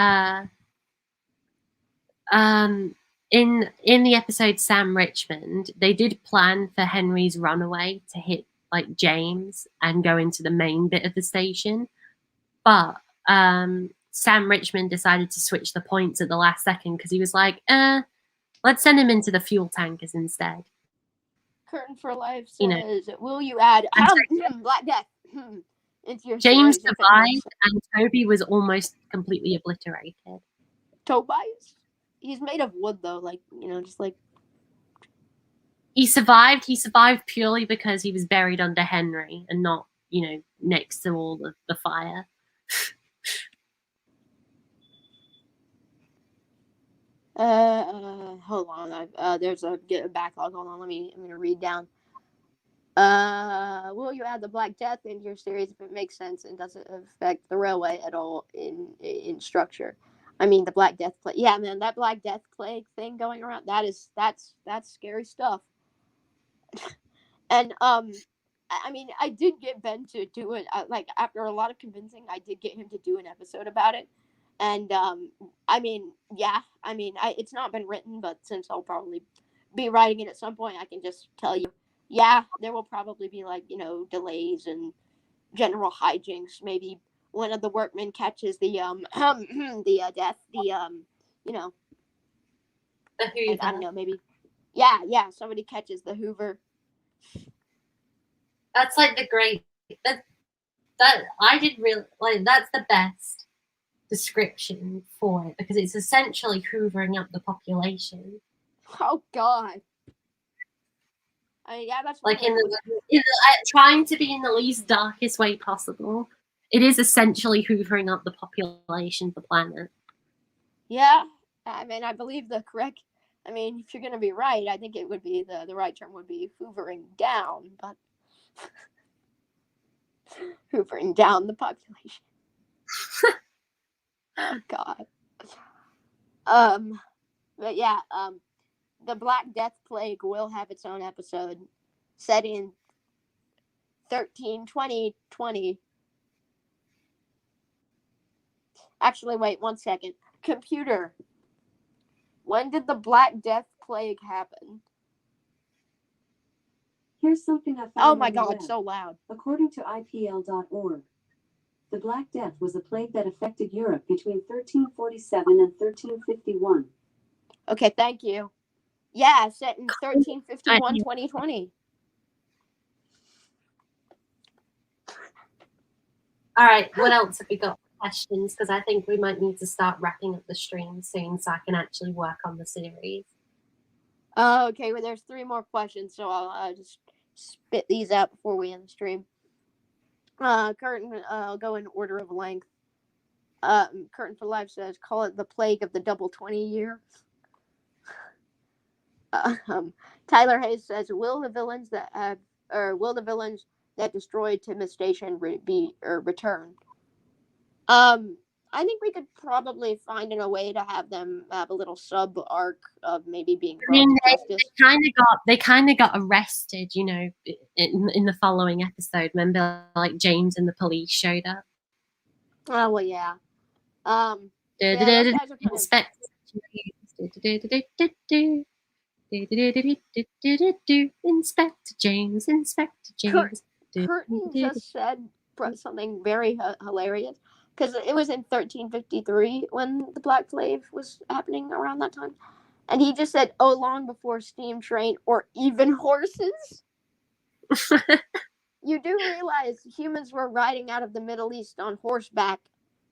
In the episode Sam Richmond, they did plan for Henry's runaway to hit like James and go into the main bit of the station, but Sam Richmond decided to switch the points at the last second because he was like, let's send him into the fuel tankers instead. Curtain for Life says, will you add Black Death into your James survived and Toby was almost completely obliterated. Tobias? He's made of wood though, like, you know, just like... He survived purely because he was buried under Henry and not, you know, next to all the fire. Hold on. There's a backlog. Hold on. I'm gonna read down. Will you add the Black Death into your series if it makes sense and doesn't affect the railway at all in structure? I mean, the Black Death plague. Yeah, man, that Black Death plague thing going around, that's scary stuff. And I mean, I did get Ben to do it. Like after a lot of convincing, I did get him to do an episode about it. And I mean, yeah, I mean, it's not been written, but since I'll probably be writing it at some point, I can just tell you, yeah, there will probably be like, you know, delays and general hijinks. Maybe one of the workmen catches the death, you know, the Hoover. I don't know, maybe, yeah, somebody catches the Hoover. That's like the great that I did really like. That's the best description for it because it's essentially hoovering up the population. Oh God. I mean, yeah, that's like trying to be in the least darkest way possible. It is essentially hoovering up the population of the planet. Yeah, I mean, I believe the correct. I mean, if you're going to be right, I think it would be the right term would be hoovering down, but hoovering down the population. Oh God. But yeah, the Black Death Plague will have its own episode set in 13/20/20. Actually, wait 1 second. Computer. When did the Black Death Plague happen? Here's something I found. Oh my God, it's so loud. According to IPL.org, the Black Death was a plague that affected Europe between 1347 and 1351. Okay, thank you. Yeah, set in 1351, 2020. All right, what else have we got for questions? Because I think we might need to start wrapping up the stream soon so I can actually work on the series. Okay, well, there's 3 more questions, so I'll just spit these out before we end the stream. Curtain, I'll go in order of length. Curtain for Life says, call it the plague of the double 20 year. Tyler Hayes says, will the villains that destroyed Tidmouth Station be returned? I think we could probably find a way to have them have a little sub arc of maybe being brought to justice. They kind of got arrested, you know, in the following episode. Remember, like James and the police showed up. Oh well, yeah. Inspector James. Curtin just said something very hilarious, because it was in 1353 when the Black Plague was happening around that time, and he just said, "Oh, long before steam train or even horses." You do realize humans were riding out of the Middle East on horseback,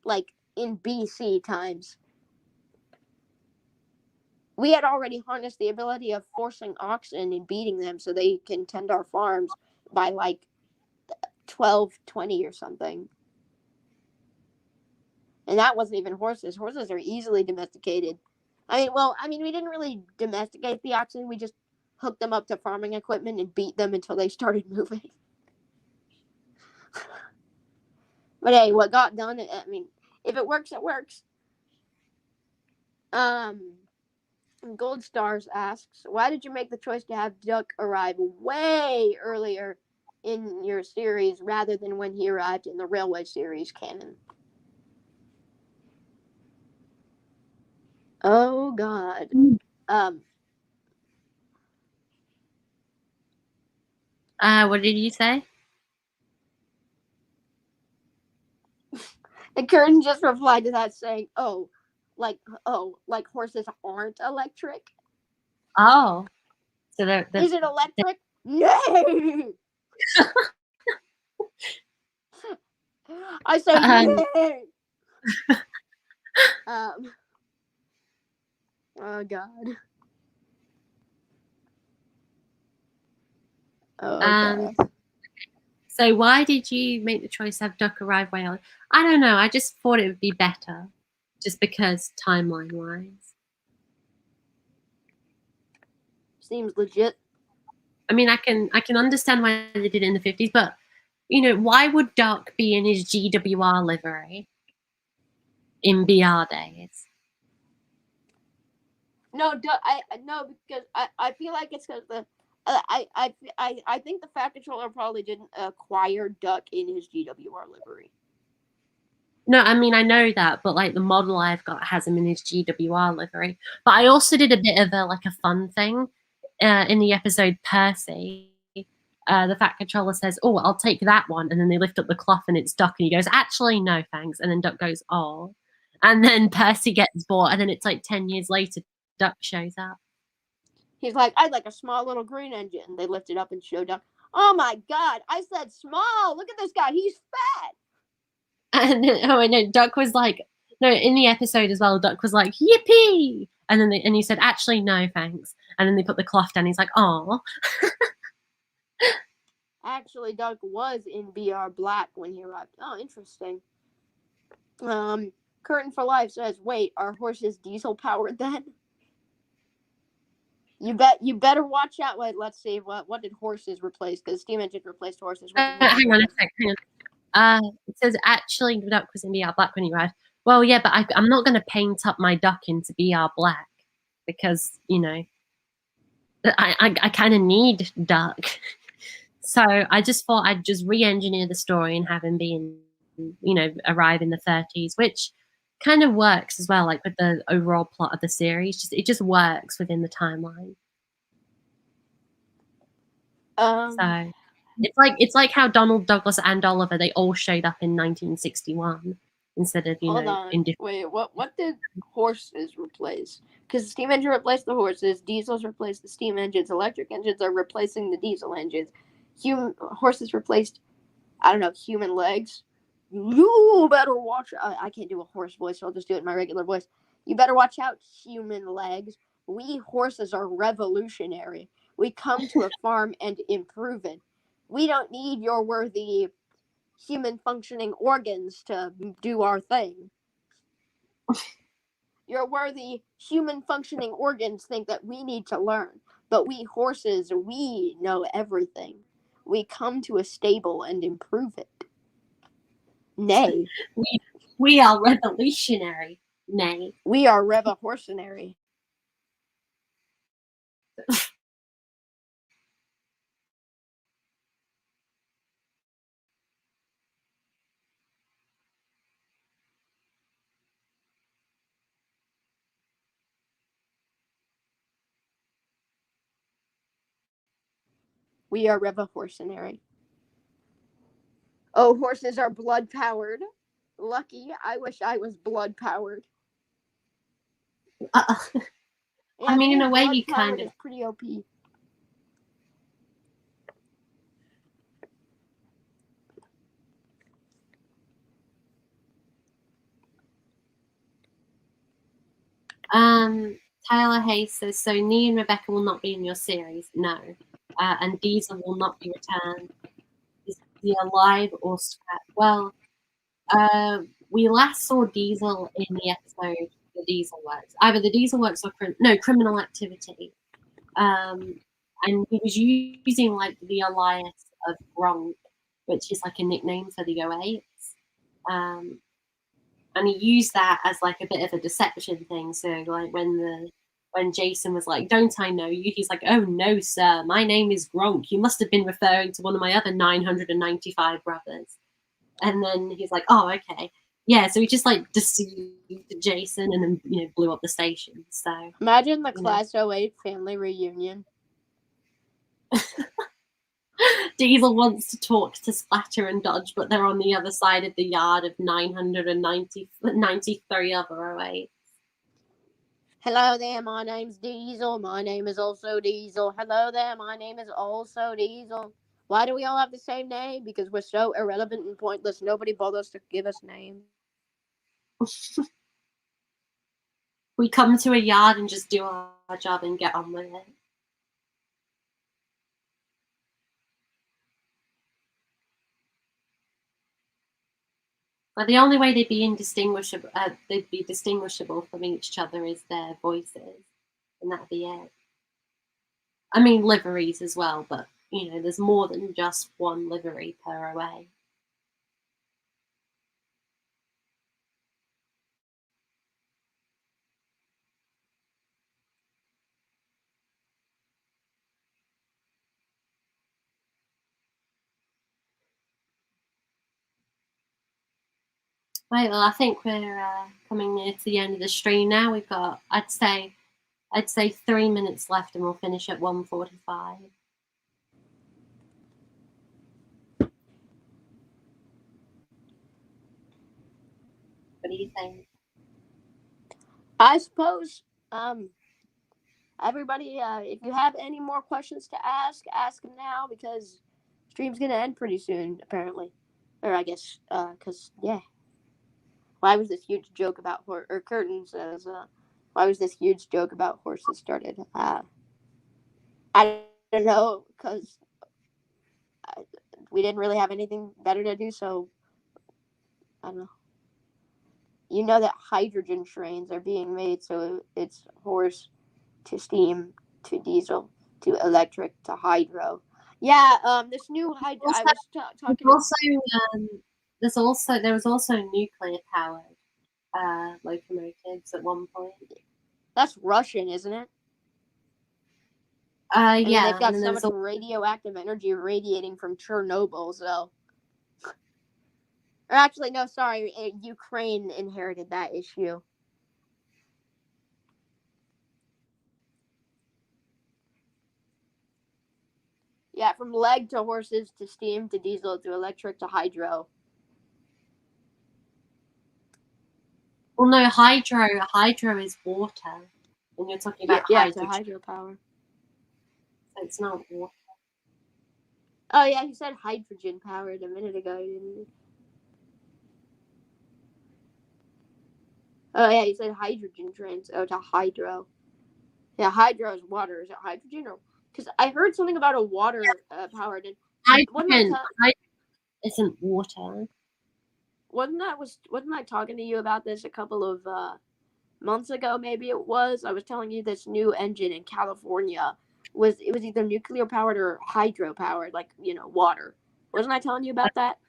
like in BC times. We had already harnessed the ability of forcing oxen and beating them so they can tend our farms by like 1220 or something. And that wasn't even horses. Horses are easily domesticated. We didn't really domesticate the oxen. We just hooked them up to farming equipment and beat them until they started moving. But hey, what got done, if it works, it works. Gold Stars asks, why did you make the choice to have Duck arrive way earlier in your series rather than when he arrived in the Railway series canon? Oh God. What did you say? And Curtin just replied to that saying, like horses aren't electric? Oh. So Is it electric? No! I say yay! Oh God. Oh God. So why did you make the choice to have Duck arrive way early? I don't know. I just thought it would be better, just because timeline-wise. Seems legit. I mean, I can understand why they did it in the 50s, but why would Duck be in his GWR livery in BR days? No, because I feel like it's because I think the Fat Controller probably didn't acquire Duck in his GWR livery. No, I mean, I know that, but like the model I've got has him in his GWR livery. But I also did a bit of a fun thing in the episode Percy. The Fat Controller says, "Oh, I'll take that one," and then they lift up the cloth and it's Duck, and he goes, "Actually, no, thanks." And then Duck goes, "Oh," and then Percy gets bought, and then it's like 10 years later, Duck shows up. He's like, "I'd like a small little green engine." They lift it up and show Duck. Oh my God! I said small. Look at this guy. He's fat. And then, Duck was like, no, in the episode as well, Duck was like, "Yippee!" And then and he said, "Actually, no, thanks." And then they put the cloth down. He's like, "Oh." Actually, Duck was in BR Black when he arrived. Oh, interesting. Curtain for Life says, "Wait, are horses diesel powered then?" You better watch out. Wait, let's see. What did horses replace? Because steam engine replaced horses. Hang on a sec. Hang on. It says actually Duck was in BR Black when he arrived. Well, yeah, but I'm not going to paint up my Duck into BR Black because I kind of need Duck. So I just thought I'd just re-engineer the story and have him be arrive in the 30s, which kind of works as well, like with the overall plot of the series. It just works within the timeline. So it's like how Donald, Douglas, and Oliver, they all showed up in 1961 instead of hold on. in different. Wait, what did horses replace? Because the steam engine replaced the horses, diesels replaced the steam engines, electric engines are replacing the diesel engines. Horses replaced, I don't know, human legs. You better watch. I can't do a horse voice, so I'll just do it in my regular voice. You better watch out, human legs. We horses are revolutionary. We come to a farm and improve it. We don't need your worthy human functioning organs to do our thing. Your worthy human functioning organs think that we need to learn, but we horses, we know everything. We come to a stable and improve it. Nay. We are revolutionary. Nay. We are reva-horsenary. We are reva-horsenary. Oh, horses are blood powered. Lucky. I wish I was blood powered. Uh, Yeah, I mean, in being a way, blood you kind powered of. is pretty OP. Tyler Hayes says, so Nee and Rebecca will not be in your series? No. And Diesel will not be returned. Is he alive or scrapped? Well, we last saw Diesel in the episode The Diesel Works. Either The Diesel Works or Criminal Activity. And he was using like the alias of Gronk, which is like a nickname for the 08s. And he used that as like a bit of a deception thing. So like when Jason was like, "Don't I know you?" He's like, "Oh no, sir, my name is Gronk. You must have been referring to one of my other 995 brothers." And then he's like, "Oh, okay, yeah." So he just like deceived Jason, and then blew up the station. So imagine the Class 08 family reunion. Diesel wants to talk to Splatter and Dodge, but they're on the other side of the yard of 993 other 08. Hello there, my name's Diesel. My name is also Diesel. Hello there, my name is also Diesel. Why do we all have the same name? Because we're so irrelevant and pointless. Nobody bothers to give us names. We come to a yard and just do our job and get on with it. But the only way they'd be distinguishable from each other is their voices, and that'd be it. I mean, liveries as well, but there's more than just one livery per OA. Right, well, I think we're coming near to the end of the stream now. We've got, I'd say 3 minutes left, and we'll finish at 1:45. What do you think? I suppose, everybody, if you have any more questions to ask them now, because stream's gonna end pretty soon, apparently. Or I guess, because, yeah. Why was this huge joke about Curtin says, why was this huge joke about horses started? I don't know, because we didn't really have anything better to do, so I don't know. You know that hydrogen trains are being made, so it's horse to steam to diesel to electric to hydro. Yeah, this new hydro. I was talking. There was also nuclear powered locomotives at one point. That's Russian, isn't it? I mean, Yeah, they've got so much radioactive energy radiating from Chernobyl, so. Or actually, no, sorry, Ukraine inherited that issue. Yeah, from leg to horses to steam to diesel to electric to hydro. Well, no, hydro is water. When you're talking about hydrogen. It's hydropower. So it's not water. Oh, yeah, you said hydrogen powered a minute ago, didn't you? Oh, yeah, you said hydrogen trains. Oh, to hydro. Yeah, hydro is water. Is it hydrogen? Or because I heard something about a water powered. And hydrogen isn't water. Wasn't I talking to you about this a couple of months ago? Maybe it was. I was telling you this new engine in California was either nuclear powered or hydro powered, like water. Wasn't I telling you about that?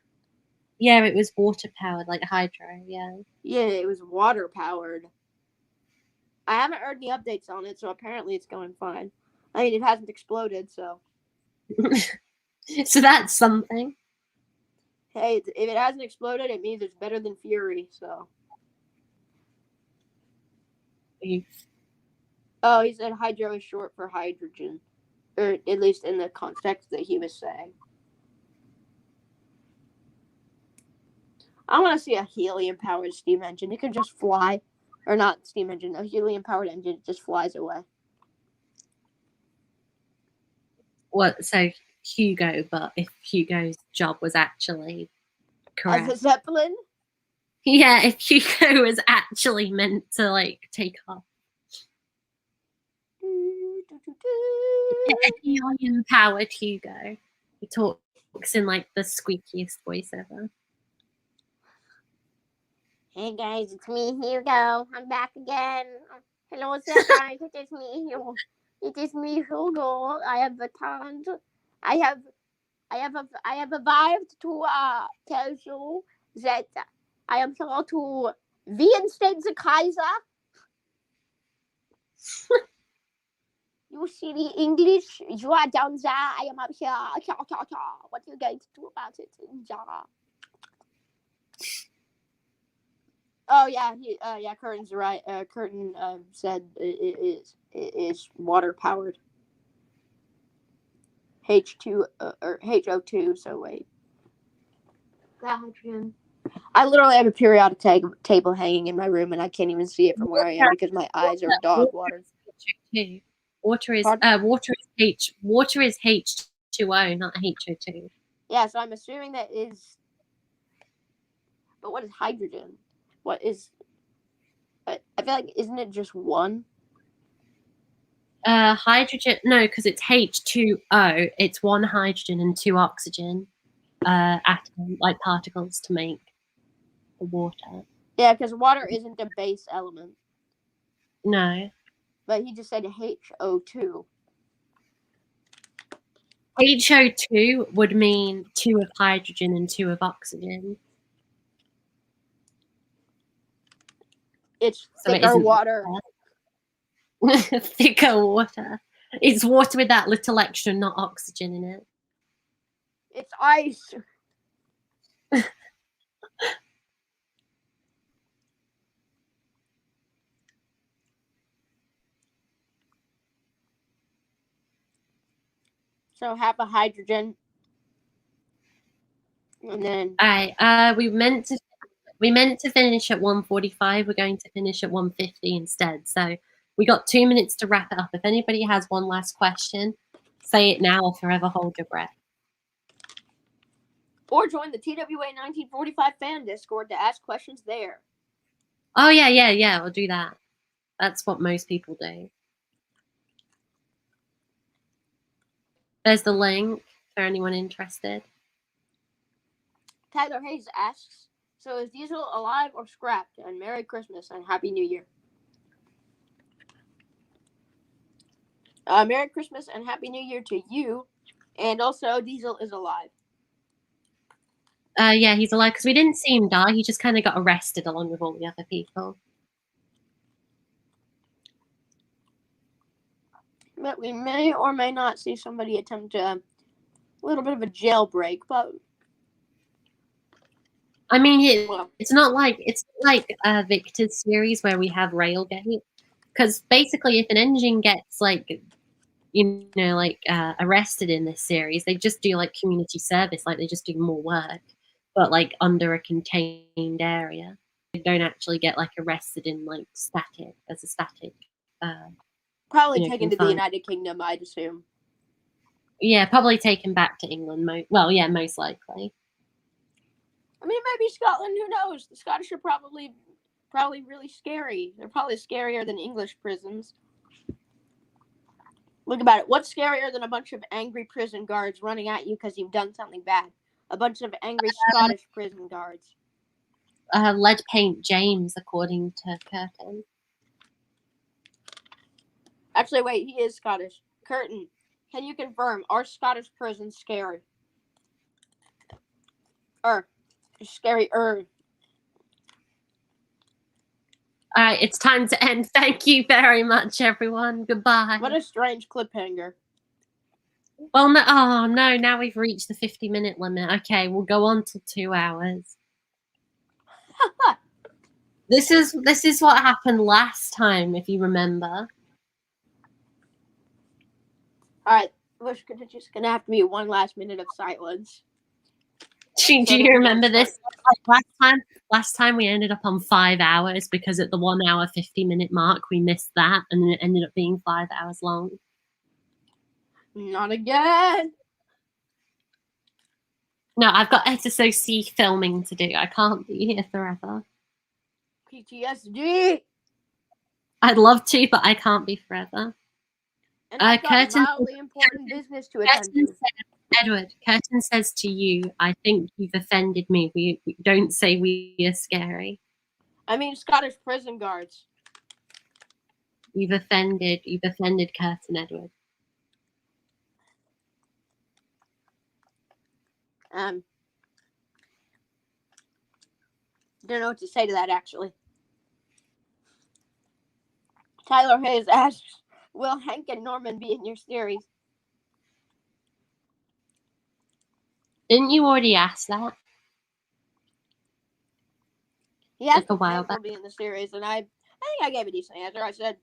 Yeah, it was water powered, like hydro. Yeah. Yeah, it was water powered. I haven't heard any updates on it, so apparently it's going fine. I mean, it hasn't exploded, so. So that's something. Hey, if it hasn't exploded, it means it's better than Fury, so. Oh, he said hydro is short for hydrogen. Or at least in the context that he was saying. I want to see a helium-powered steam engine. It can just fly. Or not steam engine, a helium-powered engine. It just flies away. What? So Hugo, but if Hugo's job was actually As correct. a Zeppelin? Yeah, if Hugo was actually meant to, like, take off. Helium-powered Hugo. He talks in, like, the squeakiest voice ever. Hey guys, it's me, Hugo. I'm back again. Hello, what's up, guys? It is me, Hugo. It is me, Hugo. I have returned. I have arrived to tell you that I am here to reinstate the Kaiser. You see the English? You are down there. I am up here. What are you going to do about it? Oh yeah, Curtin's right. Curtin said it is water powered. H2 or HO2. So wait, hydrogen. I literally have a periodic table hanging in my room, and I can't even see it from where I am because my eyes are dog watered. Water is H2O, not HO2. Yeah, so I'm assuming that is. But what is hydrogen? What is? I feel like isn't it just one? Hydrogen, no, because it's H2O. It's one hydrogen and two oxygen atom, like particles, to make the water. Yeah, because water isn't a base element. No. But he just said HO2. HO2 would mean 2 of hydrogen and 2 of oxygen. It's thicker water. Thicker water. It's water with that little extra, not oxygen in it. It's ice. So half a hydrogen, and then. We meant to finish at 1:45. We're going to finish at 1:50 instead. So we got 2 minutes to wrap it up. If anybody has one last question, say it now or forever hold your breath. Or join the TWA 1945 fan Discord to ask questions there. Oh yeah. We'll do that. That's what most people do. There's the link for anyone interested. Tyler Hayes asks, so is Diesel alive or scrapped? And Merry Christmas and Happy New Year. Merry Christmas and Happy New Year to you. And also, Diesel is alive. Yeah, he's alive because we didn't see him die. He just kind of got arrested along with all the other people. But we may or may not see somebody attempt a little bit of a jailbreak, but I mean, it's not like Victor's series where we have Railgate, because basically, if an engine gets arrested in this series, they just do like community service, like they just do more work, but like under a contained area. They don't actually get like arrested in like static. Probably taken to the United Kingdom, I'd assume. Yeah, probably taken back to England. Most likely. I mean, maybe Scotland. Who knows? The Scottish are probably really scary. They're probably scarier than English prisons. Look about it. What's scarier than a bunch of angry prison guards running at you because you've done something bad? A bunch of angry Scottish prison guards. Lead paint James, according to Curtin. Actually, wait, he is Scottish. Curtin, can you confirm, are Scottish prisons scary? Scary. All right, it's time to end. Thank you very much, everyone. Goodbye. What a strange cliffhanger. Well, no, now we've reached the 50-minute limit. Okay, we'll go on till 2 hours. This is what happened last time, if you remember. All right, there's just gonna have to be one last minute of silence. Do you remember this? Like last time we ended up on 5 hours because at the 1 hour 50-minute mark we missed that, and then it ended up being 5 hours long. Not again. No, I've got Ssoc filming to do. I can't be here forever. PTSD. I'd love to, but I can't be forever. And I've got mildly important business to attend to. Edward, Curtin says to you, I think you've offended me. We don't say we are scary. I mean Scottish prison guards. You've offended Curtin, Edward. Don't know what to say to that, actually. Tyler Hayes asks, will Hank and Norman be in your series? Didn't you already ask that? He asked a if while Hank back. will be in the series, and I think I gave a decent answer. I said,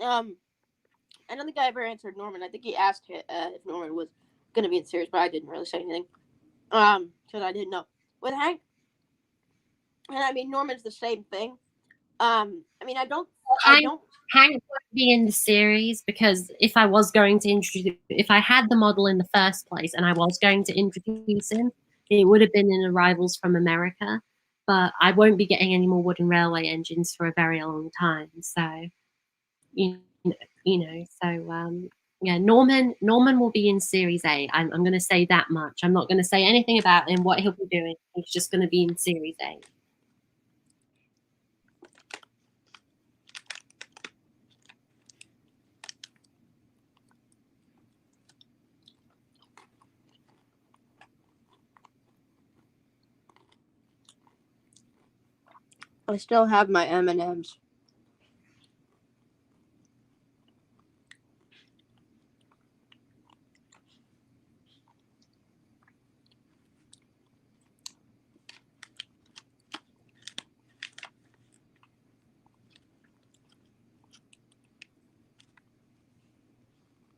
I don't think I ever answered Norman. I think he asked if Norman was going to be in the series, but I didn't really say anything. Because I didn't know. With Hank, and I mean, Norman's the same thing. I mean, I don't. Hank would be in the series because if I was going to if I had the model in the first place and I was going to introduce him, it would have been in Arrivals from America. But I won't be getting any more wooden railway engines for a very long time. So, yeah, Norman will be in Series A. I'm going to say that much. I'm not going to say anything about him, what he'll be doing. He's just going to be in Series A. I still have my M&Ms.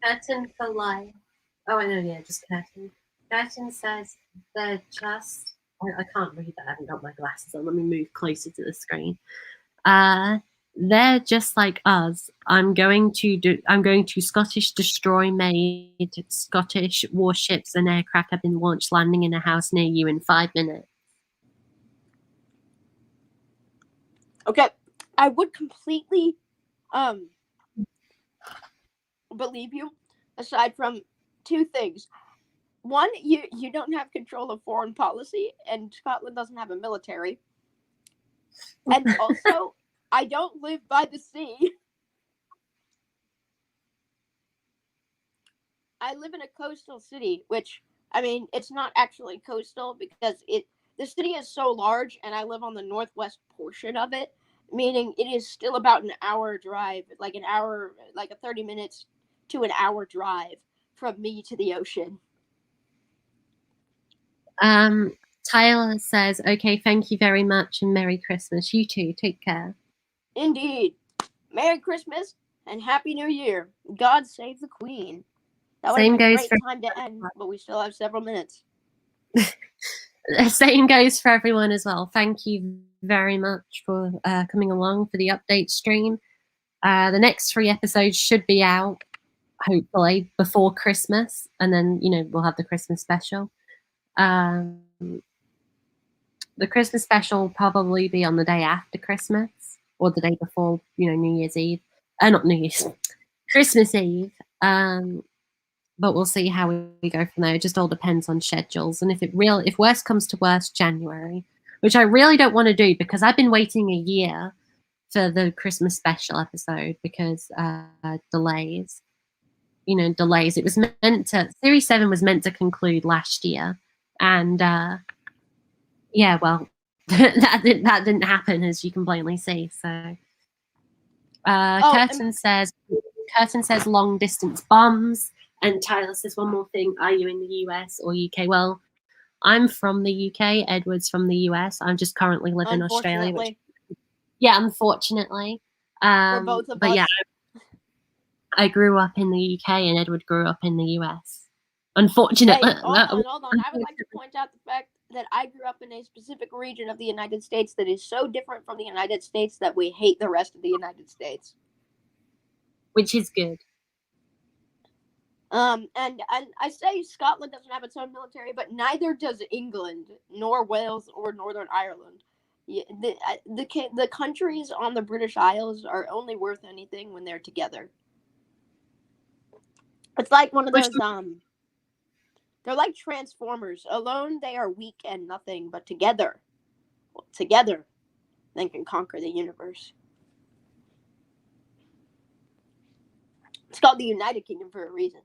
Curtain for life. Oh, I know, yeah, just Curtin. Curtin says they're just. I can't read that. I haven't got my glasses on. Let me move closer to the screen. They're just like us. I'm going to Scottish destroy made Scottish warships and aircraft have been launched, landing in a house near you in 5 minutes. Okay, I would completely believe you, aside from two things. One, you don't have control of foreign policy, and Scotland doesn't have a military. And also, I don't live by the sea. I live in a coastal city, which, I mean, it's not actually coastal because the city is so large, and I live on the northwest portion of it, meaning it is still about an hour drive, like a 30 minutes to an hour drive from me to the ocean. Tyler says, okay, thank you very much and Merry Christmas. You too, take care. Indeed. Merry Christmas and Happy New Year. God save the Queen. That would have been a great time to end, but we still have several minutes. Same goes for everyone as well. Thank you very much for coming along for the update stream. The next 3 episodes should be out, hopefully, before Christmas. And then, we'll have the Christmas special. The Christmas special will probably be on the day after Christmas or the day before, New Year's Eve. Not New Year's, Christmas Eve. But we'll see how we go from there. It just all depends on schedules. And if worst comes to worst, January, which I really don't want to do because I've been waiting a year for the Christmas special episode because delays. Delays. It was Series 7 was meant to conclude last year. And yeah, well, that didn't happen, as you can plainly see. So Curtin says long distance bombs. And Tyler says one more thing. Are you in the US or UK? Well, I'm from the UK. Edward's from the US. I'm just currently living in Australia. Unfortunately. For both of us. But yeah, I grew up in the UK and Edward grew up in the US. Unfortunately. Hey, hold on. I would like to point out the fact that I grew up in a specific region of the United States that is so different from the United States that we hate the rest of the United States. Which is good. And I say Scotland doesn't have its own military, but neither does England, nor Wales, or Northern Ireland. The countries on the British Isles are only worth anything when they're together. It's like one of those they're like Transformers. Alone they are weak and nothing, but together they can conquer the universe. It's called the United Kingdom for a reason.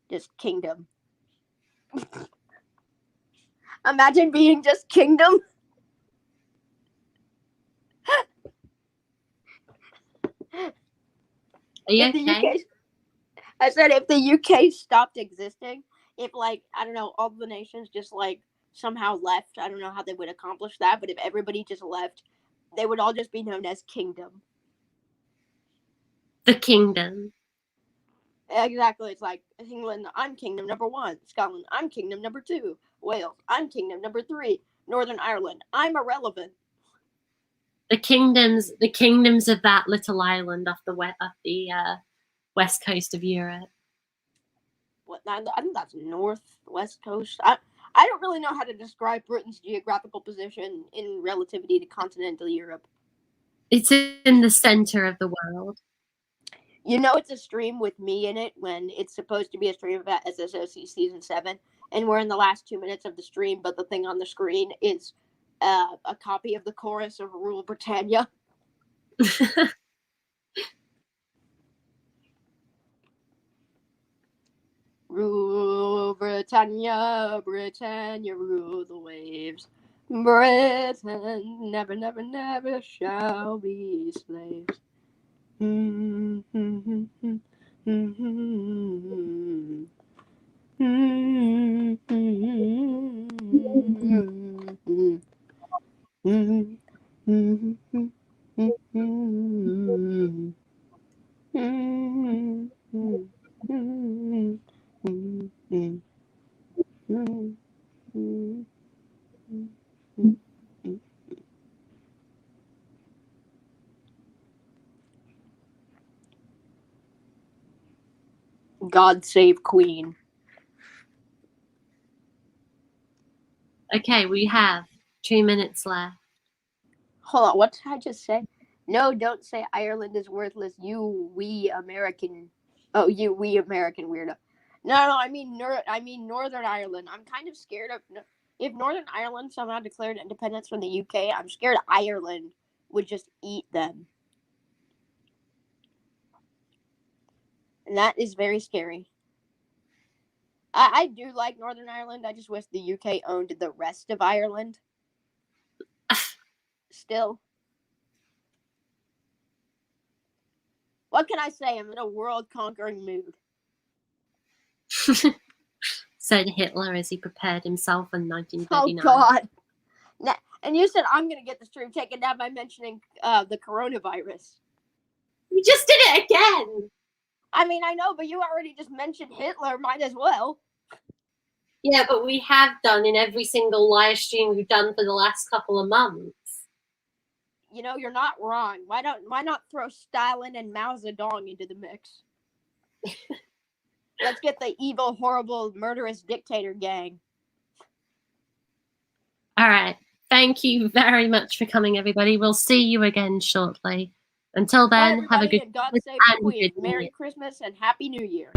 Just kingdom. Imagine being just kingdom. Are you okay? I said if the UK stopped existing, if like, I don't know, all the nations just like somehow left, I don't know how they would accomplish that, but if everybody just left, they would all just be known as kingdom. The kingdom. Exactly. It's like England, I'm kingdom number 1. Scotland, I'm kingdom number 2. Wales, I'm kingdom number 3. Northern Ireland, I'm irrelevant. The kingdoms of that little island off the west coast of Europe. What? I think that's northwest coast. I don't really know how to describe Britain's geographical position in relativity to continental Europe. It's in the center of the world. You know, it's a stream with me in it when it's supposed to be a stream about SSOC season 7, and we're in the last 2 minutes of the stream, but the thing on the screen is a copy of the chorus of Rule Britannia. Rule Britannia, Britannia, rule the waves. Britain never, never, never shall be slaves. God save Queen. Okay, we have 2 minutes left. Hold on, what did I just say? No, don't say Ireland is worthless. We American weirdo. No, I mean Northern Ireland. I'm kind of scared of if Northern Ireland somehow declared independence from the UK. I'm scared Ireland would just eat them, and that is very scary. I do like Northern Ireland. I just wish the UK owned the rest of Ireland. Still. What can I say? I'm in a world-conquering mood. Said Hitler as he prepared himself in 1939. Oh, God. And you said I'm going to get the stream taken down by mentioning the coronavirus. You just did it again! I mean, I know, but you already just mentioned Hitler. Might as well. Yeah, but we have done in every single live stream we've done for the last couple of months. You know, you're not wrong. Why not throw Stalin and Mao Zedong into the mix? Let's get the evil, horrible, murderous dictator gang. All right. Thank you very much for coming, everybody. We'll see you again shortly. Until then, have a good God save the Queen. Merry Christmas and Happy New Year.